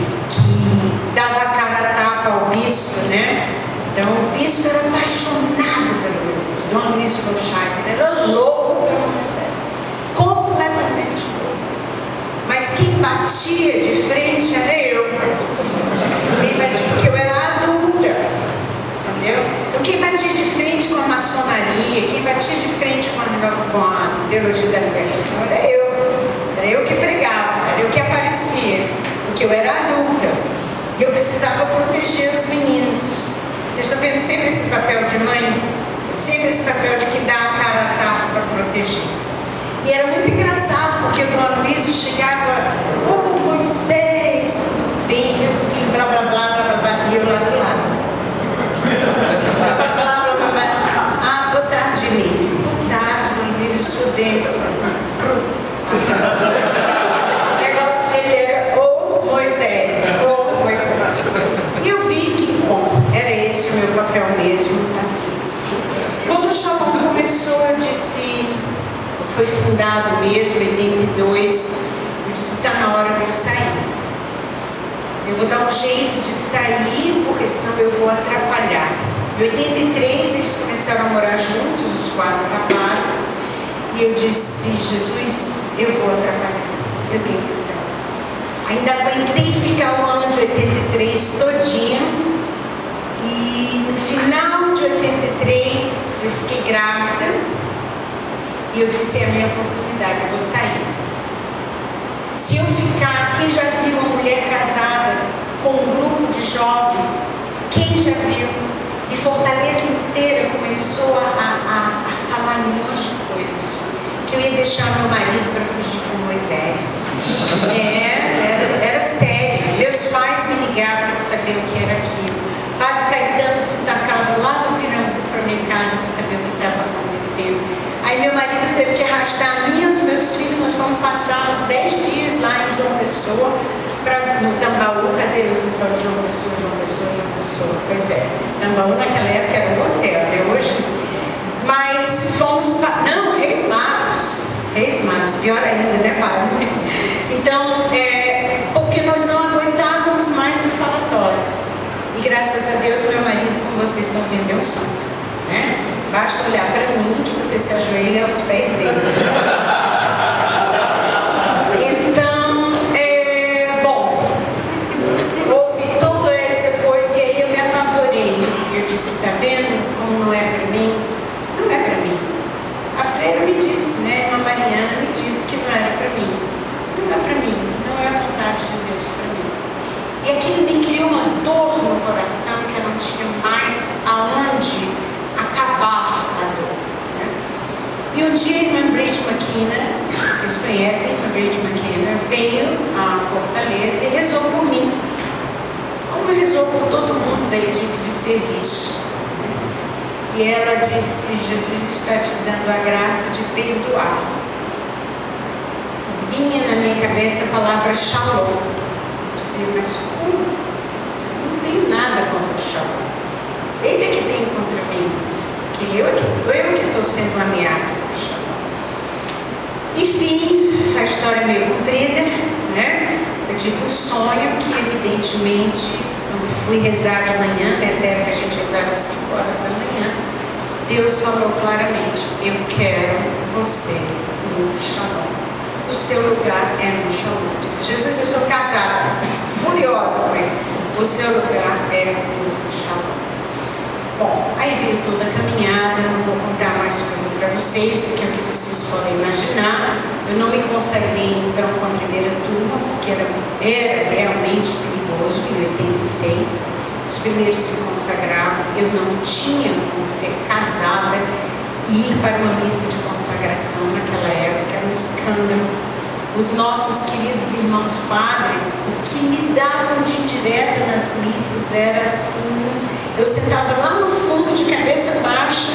dava a cara a tapa ao bispo, né? Então o bispo era apaixonado pelo Moisés. Dom Luiz Rochater era louco pelo Moisés, completamente louco. Mas quem batia de frente era eu. Quem batia, porque eu era adulta, entendeu? Então quem batia de frente com a maçonaria, quem batia de frente com a teologia da libertação era eu. Era eu que pregava, era eu que aparecia, porque eu era adulta e eu precisava proteger os meninos. Vocês estão vendo sempre esse papel de mãe? Sempre esse papel de que dá a cara a tapa para proteger. E era muito engraçado, porque o Dom Luiz chegava: ô Moisés, tudo bem, meu filho, blá blá blá blá blá, e eu lá do lado. Blá blá blá blá blá. Ah, boa tarde, Emílio. Boa tarde, Dom Luiz, sua bênção. O negócio dele era ô Moisés, ô Moisés. E eu vi que, bom, era esse o meu papel mesmo, paciência. Quando o Shalom começou, eu disse, foi fundado mesmo em 82, eu disse: está na hora de eu sair. Eu vou dar um jeito de sair, porque senão eu vou atrapalhar. Em 83 eles começaram a morar juntos, os 4 rapazes, e eu disse: Jesus, eu vou atrapalhar, meu Deus do céu. Ainda aguentei ficar o ano de 83 todinho, e no final de 83 eu fiquei grávida, e eu disse: é a minha oportunidade, eu vou sair. Se eu ficar, quem já viu uma mulher casada com um grupo de jovens? Quem já viu? E Fortaleza inteira começou a falar milhões de coisas, que eu ia deixar meu marido para fugir com Moisés. Era sério. Meus pais me ligavam para saber o que era aquilo. Padre Caetano se tacava lá do Pirambu para minha casa para saber o que estava acontecendo. Aí meu marido teve que arrastar a mim e os meus filhos. Nós fomos passar uns 10 dias lá em João Pessoa, no Tambaú. Cadê o pessoal de João Pessoa? Pois é, Tambaú naquela época era um hotel, né? Hoje. Mas fomos não, Reis Magos, pior ainda, né, padre? Então, porque nós não aguentávamos mais o falatório. E graças a Deus, meu marido, como vocês estão vendo, é um santo, né? Basta olhar para mim que você se ajoelha aos pés dele. Então, bom, houve toda essa coisa e aí eu me apavorei. Eu disse: tá vendo como não é para mim? Não é para mim. A freira me disse, né? A Mariana me disse que não era para mim. Não é para mim, não é a vontade de Deus para mim. E aquilo me criou uma dor no coração que eu não tinha mais aonde um dia a irmã Brit McKenna, vocês conhecem a irmã Brit McKenna, veio à Fortaleza e rezou por mim, como rezou por todo mundo da equipe de serviço. E ela disse: Jesus está te dando a graça de perdoar. Vinha na minha cabeça a palavra shalom. Eu disse: mas como? Não tenho nada contra o shalom. Ele é que tem contra mim. Porque eu é que estou sendo uma ameaça para o shalom. Enfim, a história é meio comprida, né? Eu tive um sonho que, evidentemente, eu fui rezar de manhã. Nessa época a gente rezava às 5 horas da manhã. Deus falou claramente: eu quero você no shalom. O seu lugar é no shalom. Disse: Jesus, eu sou casada, furiosa com ele. O seu lugar é no shalom. Bom, aí veio toda a caminhada. Não vou contar mais coisas para vocês, porque é o que vocês podem imaginar. Eu não me consagrei então com a primeira turma, porque era realmente perigoso. Em 86, os primeiros se consagravam. Eu não tinha como ser casada e ir para uma missa de consagração naquela época. Era um escândalo. Os nossos queridos irmãos padres, o que me davam de indireta nas missas era assim: eu sentava lá no fundo de cabeça baixa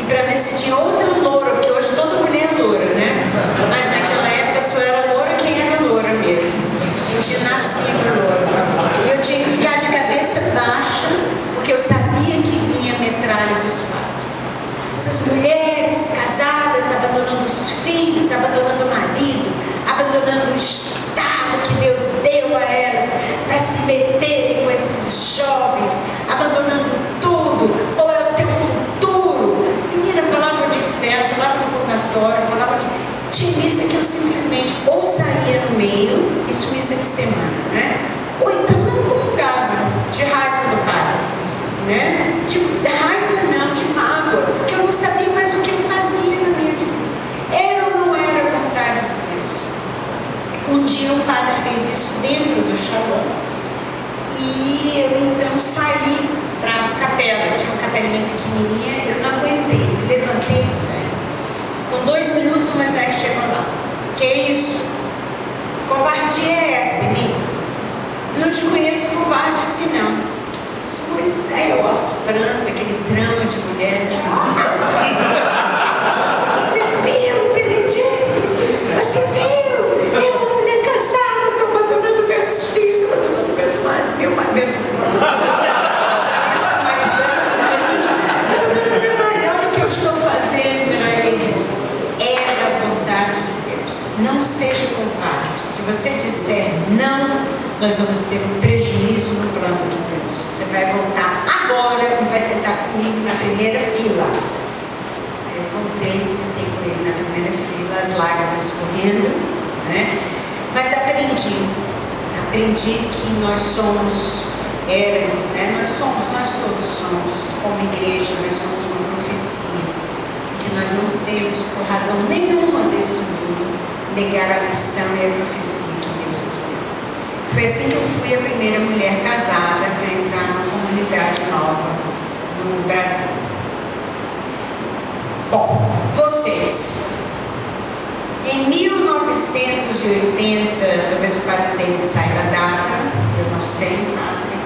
e para ver se tinha outra loura, porque hoje toda mulher é loura, né? Mas naquela época só era loura quem era loura mesmo. Eu tinha nascido loura. E eu tinha que ficar de cabeça baixa, porque eu sabia que vinha a metralha dos padres. Essas mulheres casadas abandonando os filhos, abandonando o marido, abandonando o estado que Deus deu a elas para se meterem com esses jovens, abandonando tudo. Qual é o teu futuro? Menina, falava de fé, falava de purgatório, falava de... Tinha missa que eu simplesmente ou saía no meio, isso missa de semana, né? Ou então não comungava, de raiva do padre, né? De raiva não, de mágoa, porque eu não sabia mais o que eu fazia na minha vida. Era ou não era a vontade de Deus? Um dia um padre fez isso dentro do shalom e eu então saí para a capela. Tinha uma capelinha pequenininha, eu não aguentei, me levantei e saí. Com 2 minutos o Moisés chegou lá. Que isso? Covardia é essa, Eli? Eu não te conheço covarde assim não. Pois é, eu aos prantos, aquele drama de mulher. Você viu o que ele disse? Você viu? Eu, uma mulher casada, estou abandonando meus filhos, estou abandonando meus maridos, estou abandonando meu marido, olha o que eu estou fazendo. Ele disse: é da vontade de Deus. Não seja covarde. Se você disser não, nós vamos ter um prejuízo no plano de Deus. Você vai voltar agora e vai sentar comigo na primeira fila. Eu voltei e sentei com ele na primeira fila, as lágrimas correndo, né? Mas aprendi que nós éramos, né? Nós todos somos, como igreja, nós somos uma profecia. E que nós não podemos, por razão nenhuma desse mundo, negar a missão e a profecia que Deus nos deu. Foi assim que eu fui a primeira mulher casada para entrar numa comunidade nova no Brasil. Bom, vocês, em 1980, talvez o padre dele saiba a data, eu não sei, padre.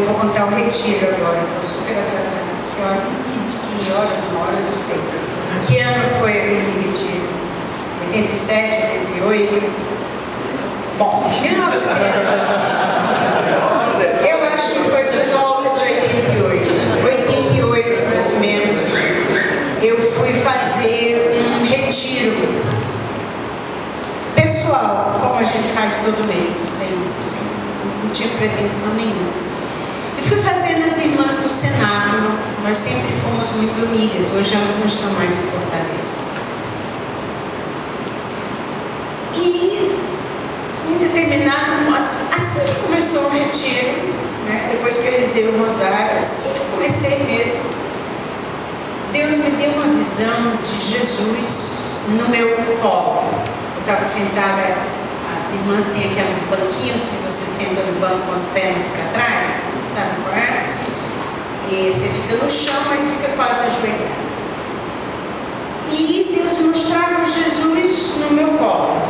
Vou contar o retiro agora, estou super atrasada. Que horas, eu sei. Que ano foi aquele retiro? 87, 88? Bom, 1900, eu acho que foi por volta de 88 mais ou menos, eu fui fazer um retiro pessoal, como a gente faz todo mês, não tinha pretensão nenhuma. E fui fazer nas irmãs do Cenáculo. Nós sempre fomos muito amigas, hoje elas não estão mais em Fortaleza. E em determinado, assim que começou o retiro, né, depois que eu rezei o rosário, assim que comecei mesmo, Deus me deu uma visão de Jesus no meu colo. Eu estava sentada, as irmãs têm aquelas banquinhas que você senta no banco com as pernas para trás, sabe qual é? E você fica no chão, mas fica quase ajoelhada. E Deus mostravam Jesus no meu colo.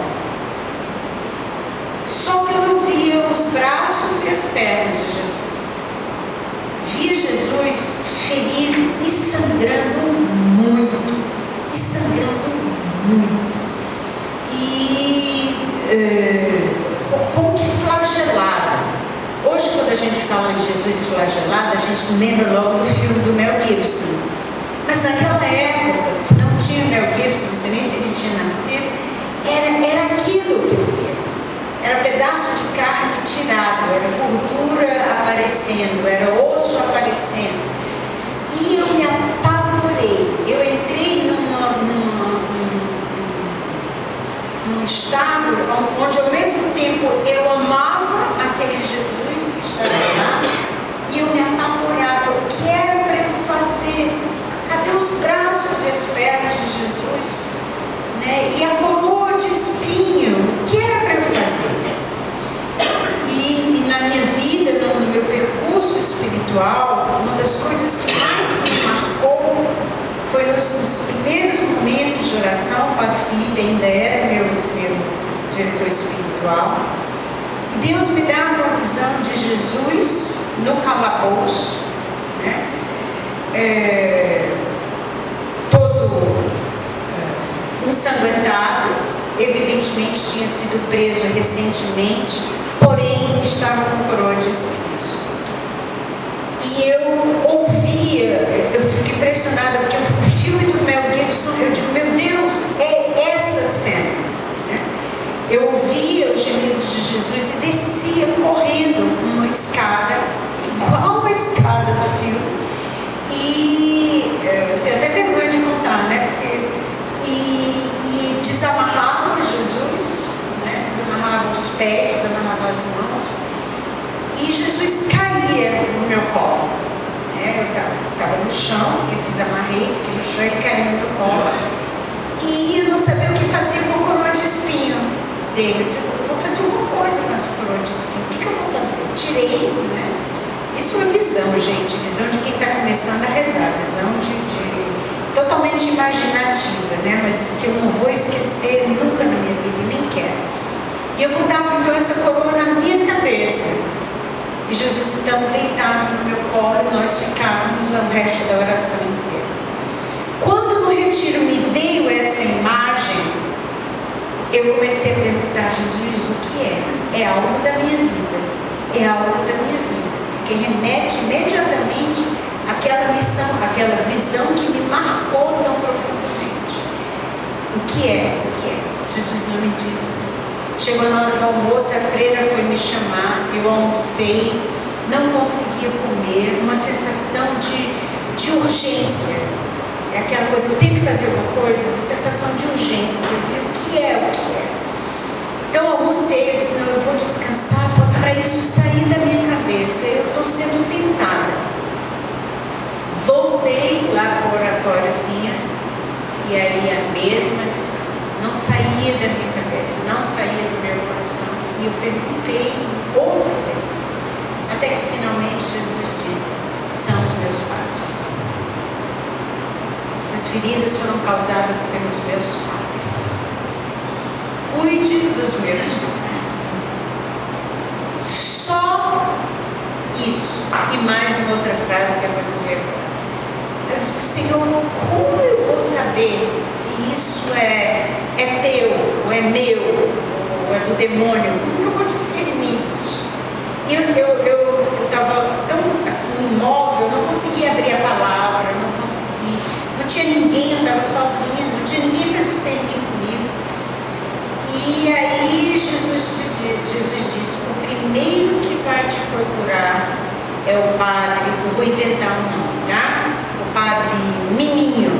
Só que eu não via os braços e as pernas de Jesus. Via Jesus ferido e sangrando muito. E sangrando muito. E como que flagelado. Hoje, quando a gente fala em Jesus flagelado, a gente lembra logo do filme do Mel Gibson. Mas naquela época, que não tinha Mel Gibson, não sei nem se ele tinha nascido, era aquilo que eu via. Era pedaço de carne tirado, era gordura aparecendo, era osso aparecendo. E eu me apavorei. Eu entrei num estado onde ao mesmo tempo eu amava aquele Jesus que estava lá e eu me apavorava. O que era para eu fazer? Cadê os braços e as pernas de Jesus? Né? E a coroa de espinho? O que era para eu fazer? E na minha vida, no meu percurso espiritual, uma das coisas que mais me marcou foi nos primeiros momentos de oração. O Padre Felipe ainda era meu diretor espiritual, e Deus me dava uma visão de Jesus no calabouço, né? Todo ensanguentado, evidentemente tinha sido preso recentemente, porém estava com coroa de espinhos. E eu ouvia, eu fico impressionada, porque o filme do Mel Gibson, eu digo, meu Deus, é essa cena. Né? Eu ouvia os gemidos de Jesus e descia correndo uma escada, igual a escada do filme. E eu tenho até vergonha de contar, né? E desamarrava Jesus, né? Desamarrava os pés, desamarrava as mãos. E Jesus caía no meu colo. Eu estava no chão, eu desamarrei, fiquei no chão, ele caiu no meu colo. E eu não sabia o que fazer com a coroa de espinho dele. Eu disse, eu vou fazer alguma coisa com essa coroa de espinho. O que eu vou fazer? Tirei, né? Isso é visão, gente. Visão de quem está começando a rezar. Visão totalmente imaginativa, né? Mas que eu não vou esquecer nunca na minha vida, e nem quero. E eu botava então essa coroa na minha cabeça. E Jesus então deitava no meu colo e nós ficávamos o resto da oração inteira. Quando no retiro me veio essa imagem, eu comecei a perguntar a Jesus o que era. É algo da minha vida. É algo da minha vida. Porque remete imediatamente àquela missão, àquela visão que me marcou tão profundamente. O que é? O que é? Jesus não me disse. Chegou na hora do almoço, a freira foi me chamar, eu almocei, não conseguia comer, uma sensação de urgência. É aquela coisa, eu tenho que fazer alguma coisa, uma sensação de urgência. Eu digo, o que é? O que é? Então eu almocei, eu disse, não, eu vou descansar para isso sair da minha cabeça. Eu estou sendo tentada. Voltei lá para o oratóriozinho e aí a mesma visão. Não saía da minha cabeça, não saía do meu coração. E eu perguntei outra vez. Até que finalmente Jesus disse, são os meus padres. Essas feridas foram causadas pelos meus padres. Cuide dos meus padres. Só isso. E mais uma outra frase que eu vou dizer agora. Eu disse, Senhor, como eu vou saber se isso é teu, ou é meu, ou é do demônio? Como que eu vou discernir isso? E eu estava tão assim, imóvel, eu não conseguia abrir a palavra, eu não conseguia, não tinha ninguém, eu estava sozinha, não tinha ninguém para discernir comigo. E aí Jesus disse, o primeiro que vai te procurar é o padre, eu vou inventar um nome, tá? O padre Miminho.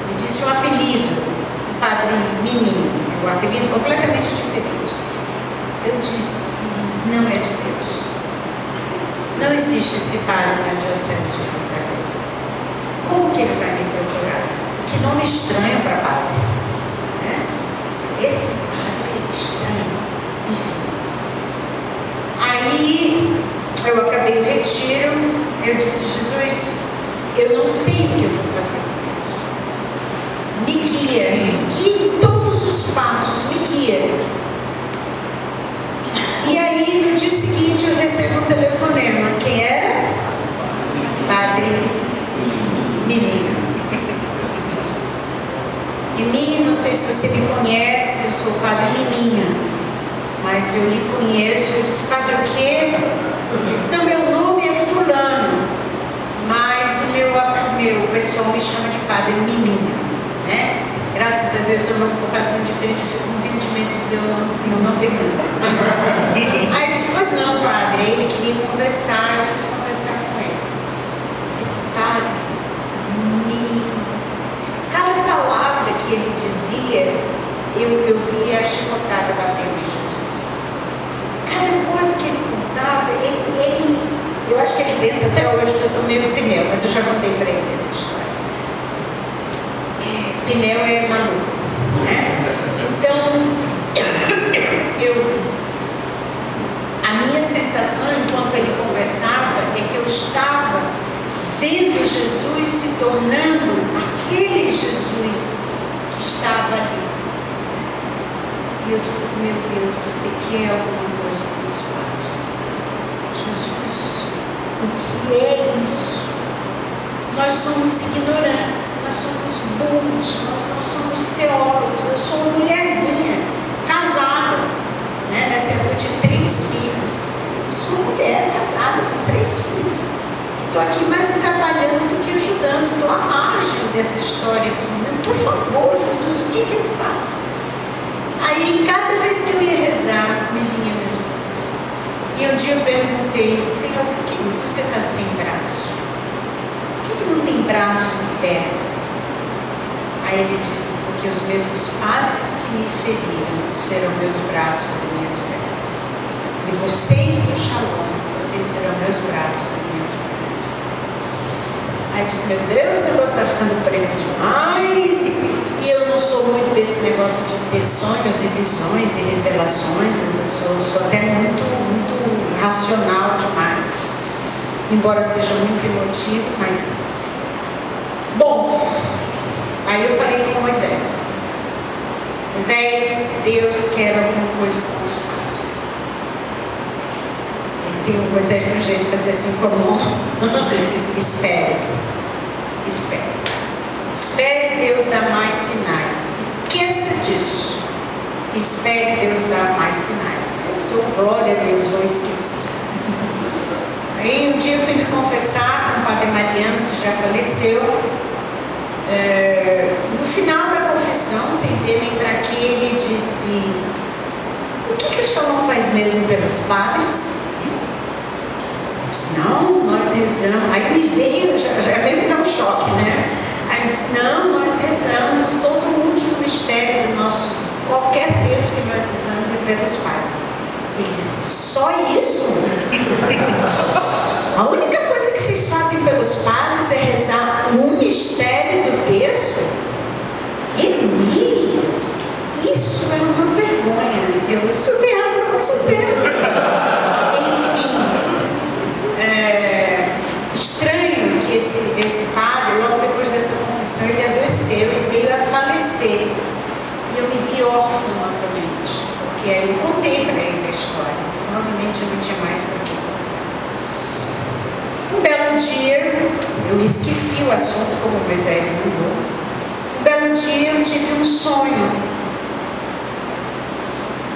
Me disse um apelido, o padre Miminho, um apelido completamente diferente. Eu disse, não é de Deus. Não existe esse padre na diocese de Fortaleza. Como que ele vai me procurar? Que nome estranho para padre, né? Esse padre é estranho. Enfim. Aí eu acabei o retiro, eu disse, Jesus, eu não sei o que eu vou fazer com isso. me guia em todos os passos, me guia. E aí, no dia seguinte, eu recebo um telefonema. Quem era? Padre Miminha. Miminha, não sei se você me conhece, eu sou o Padre Miminha, mas eu lhe conheço. Eu disse, Padre, o quê? Ele disse, não, meu nome é fulano, mas o pessoal me chama de Padre Miminha, né? Graças a Deus, eu não sou completamente diferente, eu fico morrendo de medo de dizer o nome, senão não pergunta. Aí eu disse, pois não, Padre, ele queria conversar, eu fui conversar com ele. Esse Padre, cada palavra que ele dizia, eu via a chicotada batendo em Jesus. Cada coisa que ele contava, eu acho que ele pensa até hoje que eu sou meio pneu, mas eu já contei para ele essa história. Pneu é maluco, né? Então, a minha sensação enquanto ele conversava é que eu estava vendo Jesus se tornando aquele Jesus que estava ali. E eu disse, meu Deus, você quer alguma coisa com os padres? Jesus, o que é isso? Nós somos ignorantes, nós somos burros, nós não somos teólogos. Eu sou uma mulherzinha, casada, né? Nessa época eu tinha 3 filhos. Eu sou uma mulher casada com 3 filhos. Estou aqui mais atrapalhando do que ajudando. Estou à margem dessa história aqui. Por favor, Jesus, o que eu faço? Aí, cada vez que eu ia rezar, me vinha a mesma coisa. E um dia eu perguntei, Senhor, por que você está sem braço? Por que não tem braços e pernas? Aí ele disse, porque os mesmos padres que me feriram serão meus braços e minhas pernas. E vocês do Shalom, vocês serão meus braços e minhas pernas. Aí eu disse, meu Deus, o negócio está ficando preto demais. E eu não sou muito desse negócio de ter sonhos e visões e revelações. Eu sou até muito racional demais. Embora seja muito emotivo, mas... Bom, aí eu falei com Moisés. Moisés, Deus quer alguma coisa com os padres. Moisés tem um jeito de fazer assim como espere. Espere Deus dar mais sinais. Esqueça disso. Espere Deus dar mais sinais. Eu sou, glória a Deus, vou esquecer. Aí um dia eu fui me confessar com o Padre Mariano, que já faleceu. No final da confissão, sem ter nem para que, ele disse, o que o senhor não faz mesmo pelos padres? Eu disse, não, nós rezamos. Aí me veio, já veio me dar um choque, né? Aí eu disse, não, nós rezamos todo o último mistério do nosso, qualquer texto que nós rezamos é pelos padres. Ele disse, só isso? A única coisa que vocês fazem pelos padres é rezar um mistério do texto? Isso é uma vergonha. O senhor tem razão, com certeza. Enfim, estranho que esse padre, logo depois dessa confissão, ele adoeceu e veio a falecer. E eu me vi órfã novamente. Porque aí eu contei para ele a história, mas novamente eu não tinha mais para que contar. Um belo dia, eu esqueci o assunto como Moisés mandou. Um belo dia eu tive um sonho.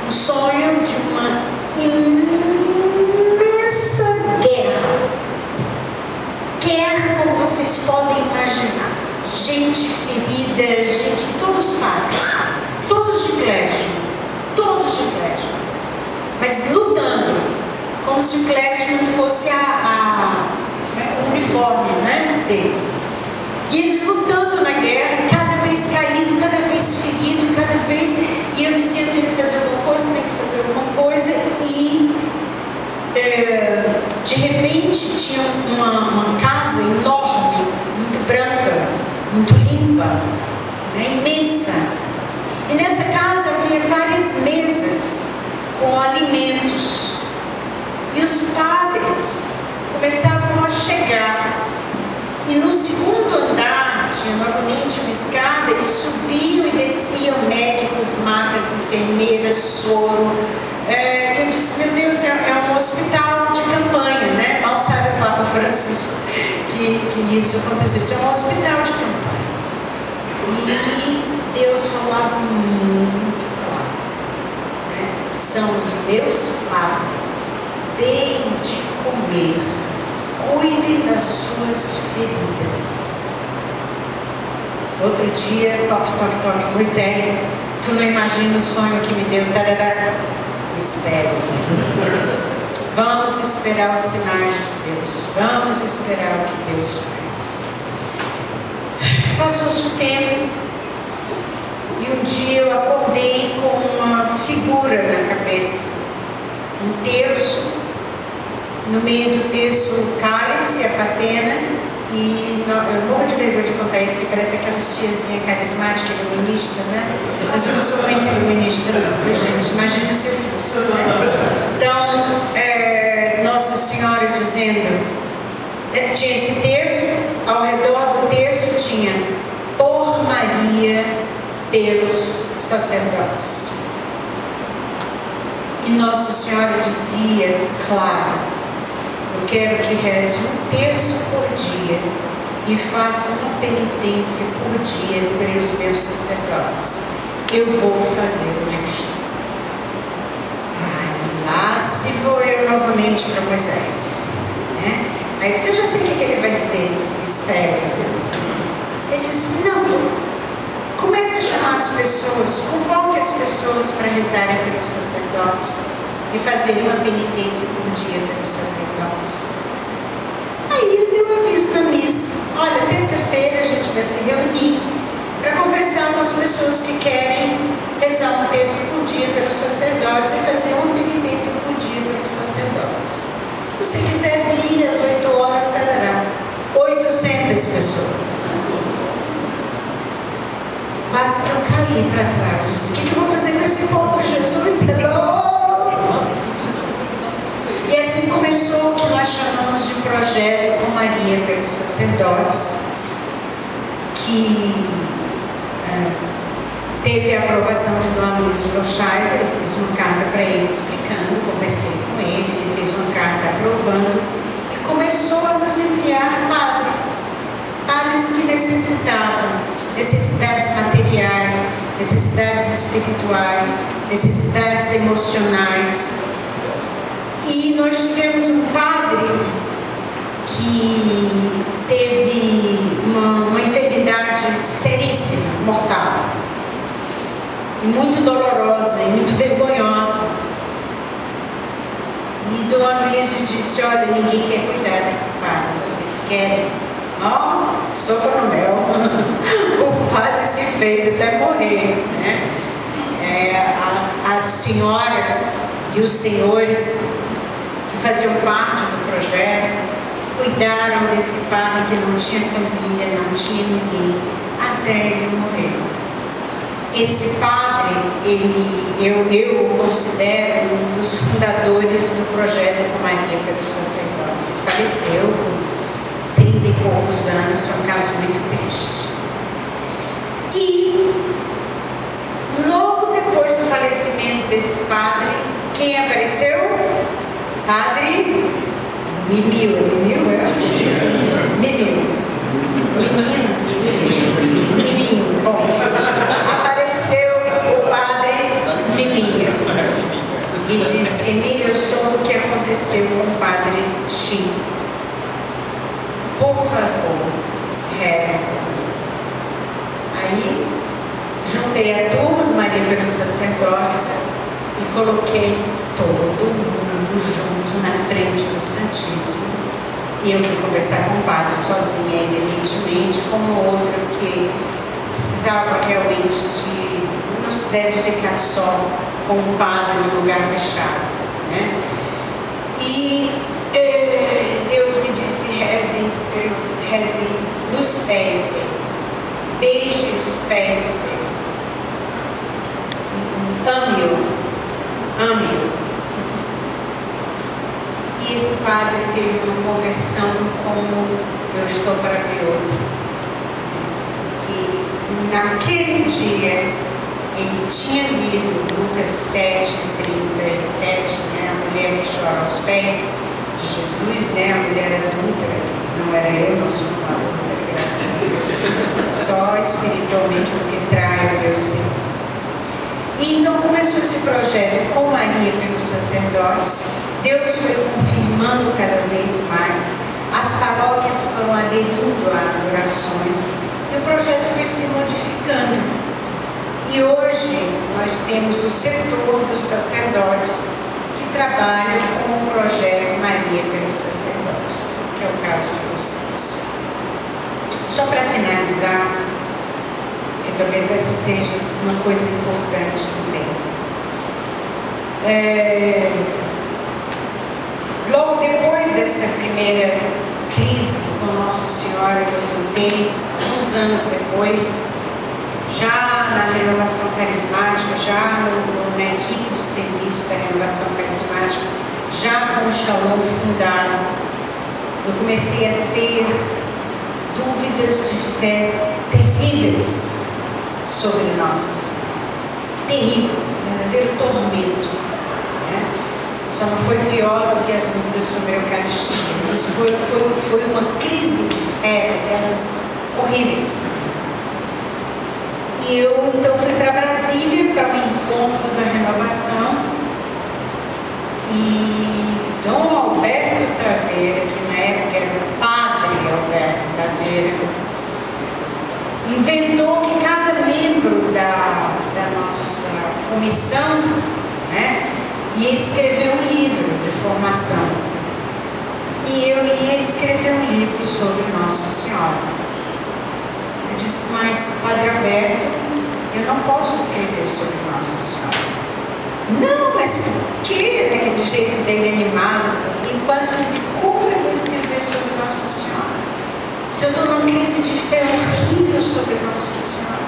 Um sonho de uma imensa guerra. Guerra como vocês podem imaginar. Gente ferida, gente de todos os padres, todos de clésima. Mas lutando, como se o clésima fosse o uniforme, né, deles. E eles lutando na guerra, cada vez caído, cada vez ferido, cada vez... E eu dizia, eu tenho que fazer alguma coisa, e de repente tinha uma casa enorme, muito branca, muito limpa, né, imensa. E nessa casa havia várias mesas com alimentos. E os padres começavam a chegar. E no segundo andar tinha novamente uma escada e subiam e desciam médicos, macas, enfermeiras, soro. Eu disse, meu Deus, é um hospital de campanha, né? Mal sabe o Papa Francisco que isso aconteceu. Isso é um hospital de campanha. E Deus falava muito claro, né? São os meus padres, deem de comer, cuidem das suas feridas. Outro dia, toque, toque, toque, Moisés, tu não imagina o sonho que me deu, tarará. Espere. Vamos esperar os sinais de Deus. Vamos esperar o que Deus faz. Passou-se o tempo e um dia eu acordei com uma figura na cabeça. Um terço, no meio do terço o cálice, a patena. E eu morro de vergonha de contar isso, que parece aquelas tiazinhas carismáticas, iluministas, né? Mas eu não sou muito iluminista, não, gente? Imagina se eu fosse, né? Então, Nossa Senhora dizendo, tinha esse terço, ao redor do terço tinha por Maria pelos sacerdotes. E Nossa Senhora dizia, claro, eu quero que reze um terço por dia e faça uma penitência por dia pelos meus sacerdotes. Eu vou fazer o resto. Lá se vou eu novamente para Moisés, né? Aí eu já sei o que ele vai dizer. Espera. Ele disse, não, comece a chamar as pessoas, convoque as pessoas para rezarem pelos sacerdotes e fazer uma penitência por dia pelos sacerdotes. Aí ele deu um aviso na missa. Olha, terça-feira a gente vai se reunir para conversar com as pessoas que querem rezar um terço por dia pelos sacerdotes e fazer uma penitência por dia pelos sacerdotes. Se você quiser vir às 8 horas, tarará. 800 pessoas. Quase que eu caí para trás. Eu disse, o que eu vou fazer com esse povo, Jesus? E assim começou o que nós chamamos de projeto com Maria pelos sacerdotes, que teve a aprovação de Dom Luiz Blochaider. Eu fiz uma carta para ele explicando, conversei com ele fez uma carta aprovando e começou a nos enviar padres que necessitavam, necessidades materiais, necessidades espirituais, necessidades emocionais. E nós tivemos um padre que teve uma enfermidade seríssima, mortal, muito dolorosa e muito vergonhosa. E Dom Aloysio disse, olha, ninguém quer cuidar desse padre, vocês querem? Ó, sopa no mel. O padre se fez até morrer, né? As senhoras e os senhores que faziam parte do projeto cuidaram desse padre que não tinha família, não tinha ninguém, até ele morrer. Esse padre, eu o considero um dos fundadores do projeto com Maria pelos sacerdotes. Ele faleceu com 30 e poucos anos, foi um caso muito triste. E logo depois do falecimento desse padre, quem apareceu? Padre Mimio, bom, apareceu o padre Mimio e disse, Emílio, eu soube o que aconteceu com o padre X, por favor, reze comigo. Aí juntei a turma do Maria pelos sacerdotes e coloquei todo mundo junto na frente do Santíssimo. E eu fui conversar com o padre sozinha, evidentemente, como outra, porque precisava realmente de... Não se deve ficar só com o padre num lugar fechado, né? E Deus me disse, reze nos pés dele, beije os pés dele, ame-o. E esse padre teve uma conversão como eu estou para ver outra. Porque naquele dia ele tinha lido Lucas 7:37, né? A mulher que chora aos pés de Jesus, né? A mulher adúltera, não era eu, não sou uma adúltera, graças a Deus, só espiritualmente, porque trai o meu Senhor. E então começou esse projeto com Maria pelos sacerdotes. Deus foi confirmando cada vez mais, as paróquias foram aderindo a adorações e o projeto foi se modificando. E hoje nós temos o setor dos sacerdotes que trabalha com o projeto Maria pelos sacerdotes, que é o caso de vocês. Só para finalizar, porque talvez essa seja uma coisa importante também. Logo depois dessa primeira crise com Nossa Senhora que eu contei, uns anos depois, já na renovação carismática, já na equipe de serviço da renovação carismática, já com o Shalom fundado, eu comecei a ter dúvidas de fé terríveis sobre Nossa Senhora. Terríveis, verdadeiro tormento. Né? Só não foi pior do que as dúvidas sobre a Eucaristia, mas foi uma crise de fé daquelas horríveis. E eu então fui para Brasília para o encontro da renovação e Dom Alberto Taveira, que na época era o padre Alberto Taveira, inventou que cada membro da nossa comissão, né, ia escrever um livro de formação. E eu ia escrever um livro sobre Nossa Senhora. Eu disse, mas Padre Alberto, eu não posso escrever sobre Nossa Senhora. Não, mas por quê? Aquele jeito dele animado. E quase que disse, como eu vou escrever sobre Nossa Senhora? Se eu estou numa crise de fé horrível sobre Nossa Senhora.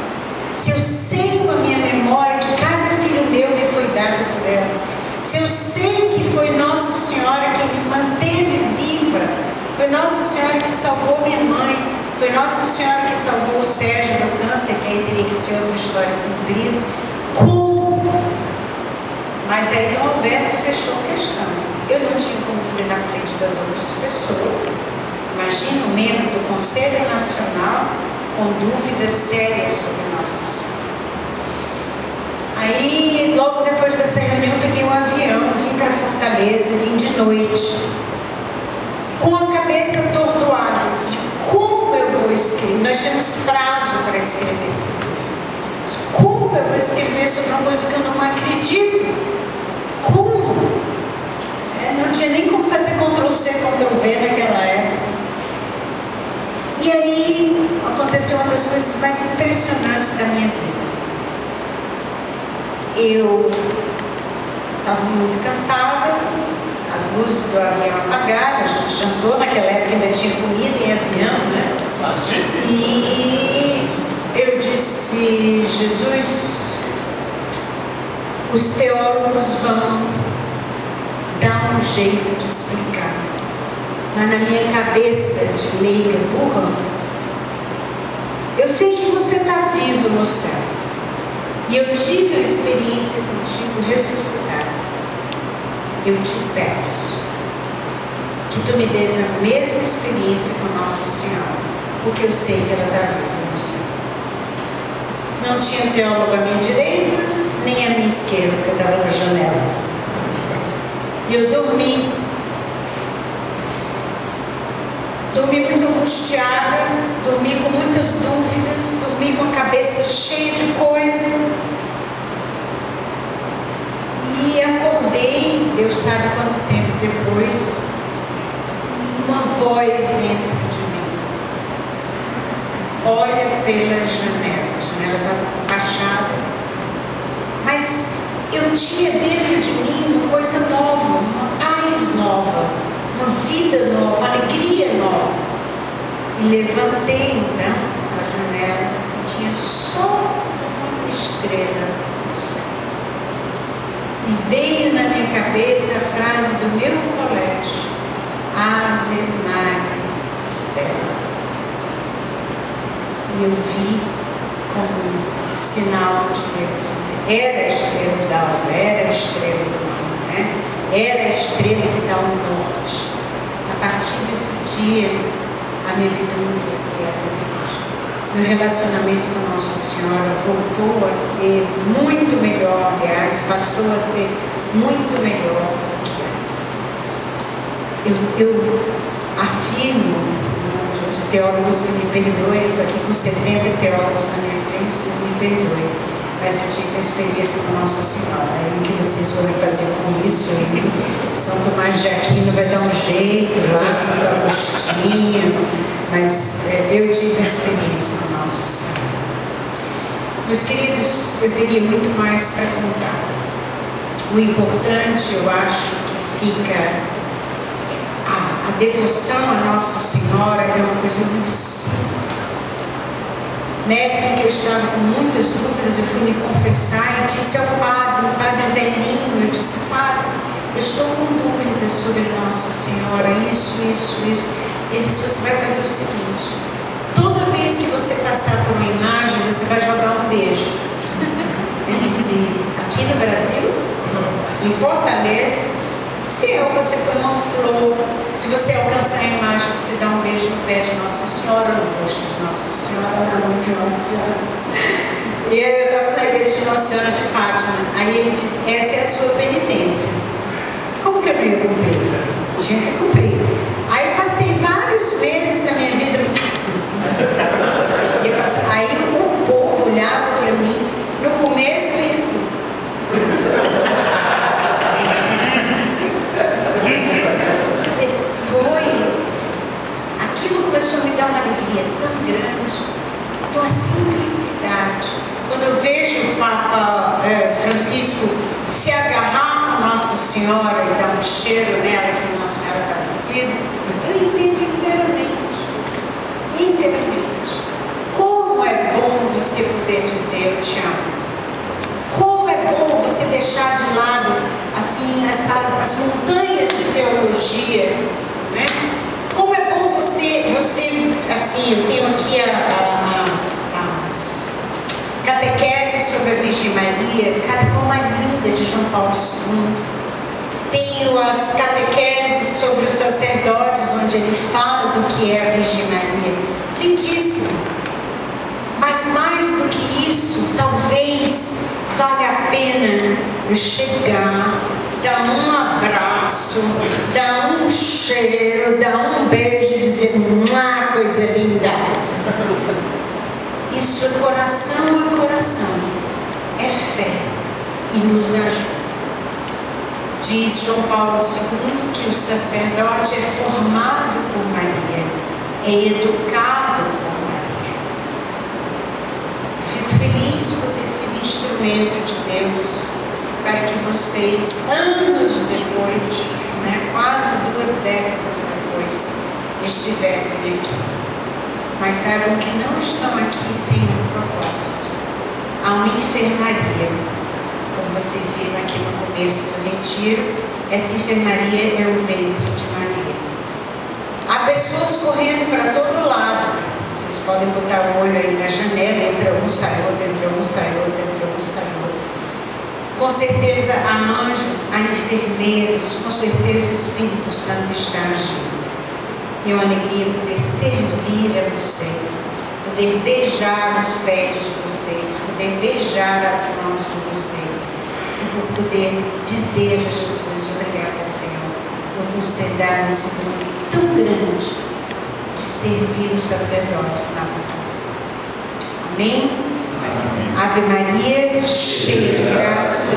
Se eu sei com a minha memória que cada filho meu me foi dado por ela. Se eu sei que foi Nossa Senhora que me manteve viva. Foi Nossa Senhora que salvou minha mãe. Foi Nossa Senhora que salvou o Sérgio do câncer, que aí teria que ser outra história cumprida. Como? Mas aí Dom Alberto fechou a questão. Eu não tinha como dizer na frente das outras pessoas. Imagina um membro do Conselho Nacional com dúvidas sérias sobre Nossa Senhora. Aí, logo depois dessa reunião, eu peguei um avião, vim para Fortaleza, vim de noite, com a cabeça atordoada. Como eu vou escrever? Nós temos prazo para escrever esse livro. Como eu vou escrever sobre uma coisa que eu não acredito? Como? Não tinha nem como fazer Ctrl+C, Ctrl+V naquela época. E aí aconteceu uma das coisas mais impressionantes da minha vida. Eu estava muito cansada, as luzes do avião apagaram, a gente jantou, naquela época ainda tinha comida em avião, né? E eu disse, Jesus, os teólogos vão dar um jeito de explicar. Mas na minha cabeça de leiga burra, eu sei que você está vivo no céu. E eu tive a experiência contigo ressuscitado. Eu te peço que tu me des a mesma experiência com Nossa Senhora, porque eu sei que ela está viva no céu. Não tinha teólogo à minha direita, nem à minha esquerda, porque eu estava na janela. E eu dormi muito angustiada, dormi com muitas dúvidas, dormi com a cabeça cheia de coisa. E acordei, Deus sabe quanto tempo depois, e uma voz dentro de mim. Olha pela janela. A janela estava baixada. Mas eu tinha dentro de mim uma coisa nova, uma paz nova, uma vida nova, uma alegria nova. E levantei então a janela e tinha só uma estrela no céu. E veio na minha cabeça a frase do meu colégio: Ave Maris Stella. E eu vi como era a estrela d'alva, era a estrela do mar, né? Era a estrela que dá o norte. A partir desse dia, a minha vida mudou completamente. Meu relacionamento com Nossa Senhora voltou a ser muito melhor, aliás, passou a ser muito melhor do que antes. Eu afirmo, os teólogos me perdoem, eu estou aqui com 70 teólogos na minha frente, vocês me perdoem, mas eu tive a experiência com Nossa Senhora. Aí o que vocês vão fazer com isso? São Tomás de Aquino vai dar um jeito lá, Santo Agostinho, mas eu tive a experiência com Nossa Senhora. Meus queridos, eu teria muito mais para contar. O importante, eu acho, que fica a devoção a Nossa Senhora é uma coisa muito simples. Na época que eu estava com muitas dúvidas, eu fui me confessar e disse ao padre, um padre velhinho, eu disse: padre, eu estou com dúvidas sobre Nossa Senhora, isso. Ele disse: você vai fazer o seguinte, toda vez que você passar por uma imagem, você vai jogar um beijo. Eu disse: aqui no Brasil? Em Fortaleza? Se você põe uma flor, se você alcançar a imagem, você dá um beijo no pé de Nossa Senhora, no rosto de Nossa Senhora, na mão de Nossa Senhora. E eu estava na igreja de Nossa Senhora de Fátima. Aí ele disse: essa é a sua penitência. Como que eu não ia cumprir? Tinha que cumprir. Aí eu passei vários meses da minha vida. Aí o povo olhava para mim. No começo eu ia assim. Depois, aquilo começou a me dar uma alegria tão grande. Então, a simplicidade. Quando eu vejo o Papa Francisco se agarrar com Nossa Senhora e dar um cheiro nela, que Nossa Senhora Aparecida, eu entendo inteiramente. Como é bom você poder dizer: eu te amo. Como é bom você deixar de lado assim, as montanhas de teologia, né? Como é bom você assim, eu tenho aqui as catequeses sobre a Virgem Maria, cada qual mais linda, de João Paulo II. Tenho as catequeses sobre os sacerdotes, onde ele fala do que é a Virgem Maria. Lindíssimo. Mas mais do que isso, talvez vale a pena eu chegar, dar um abraço, dar um cheiro, dar um beijo e dizer: uma coisa linda. Isso é coração a coração, é fé e nos ajuda. Diz João Paulo II que o sacerdote é formado por Maria, é educado por Maria. Fico feliz por ter sido instrumento de Deus para que vocês, anos depois, né, quase 2 décadas depois, estivessem aqui. Mas saibam que não estão aqui sem um propósito. Há uma enfermaria. Como vocês viram aqui no começo do retiro, essa enfermaria é o ventre de Maria. Há pessoas correndo para todo lado. Vocês podem botar o olho aí na janela, entra um, sai outro, entra um, sai outro, entra um, sai outro. Com certeza há anjos, há enfermeiros, com certeza o Espírito Santo está agindo. E é uma alegria poder servir a vocês, poder beijar os pés de vocês, poder beijar as mãos de vocês e por poder dizer a Jesus: obrigada, Senhor, por nos ter dado esse dom tão grande de servir os sacerdotes na vocação. Amém? Ave Maria, cheia de graça,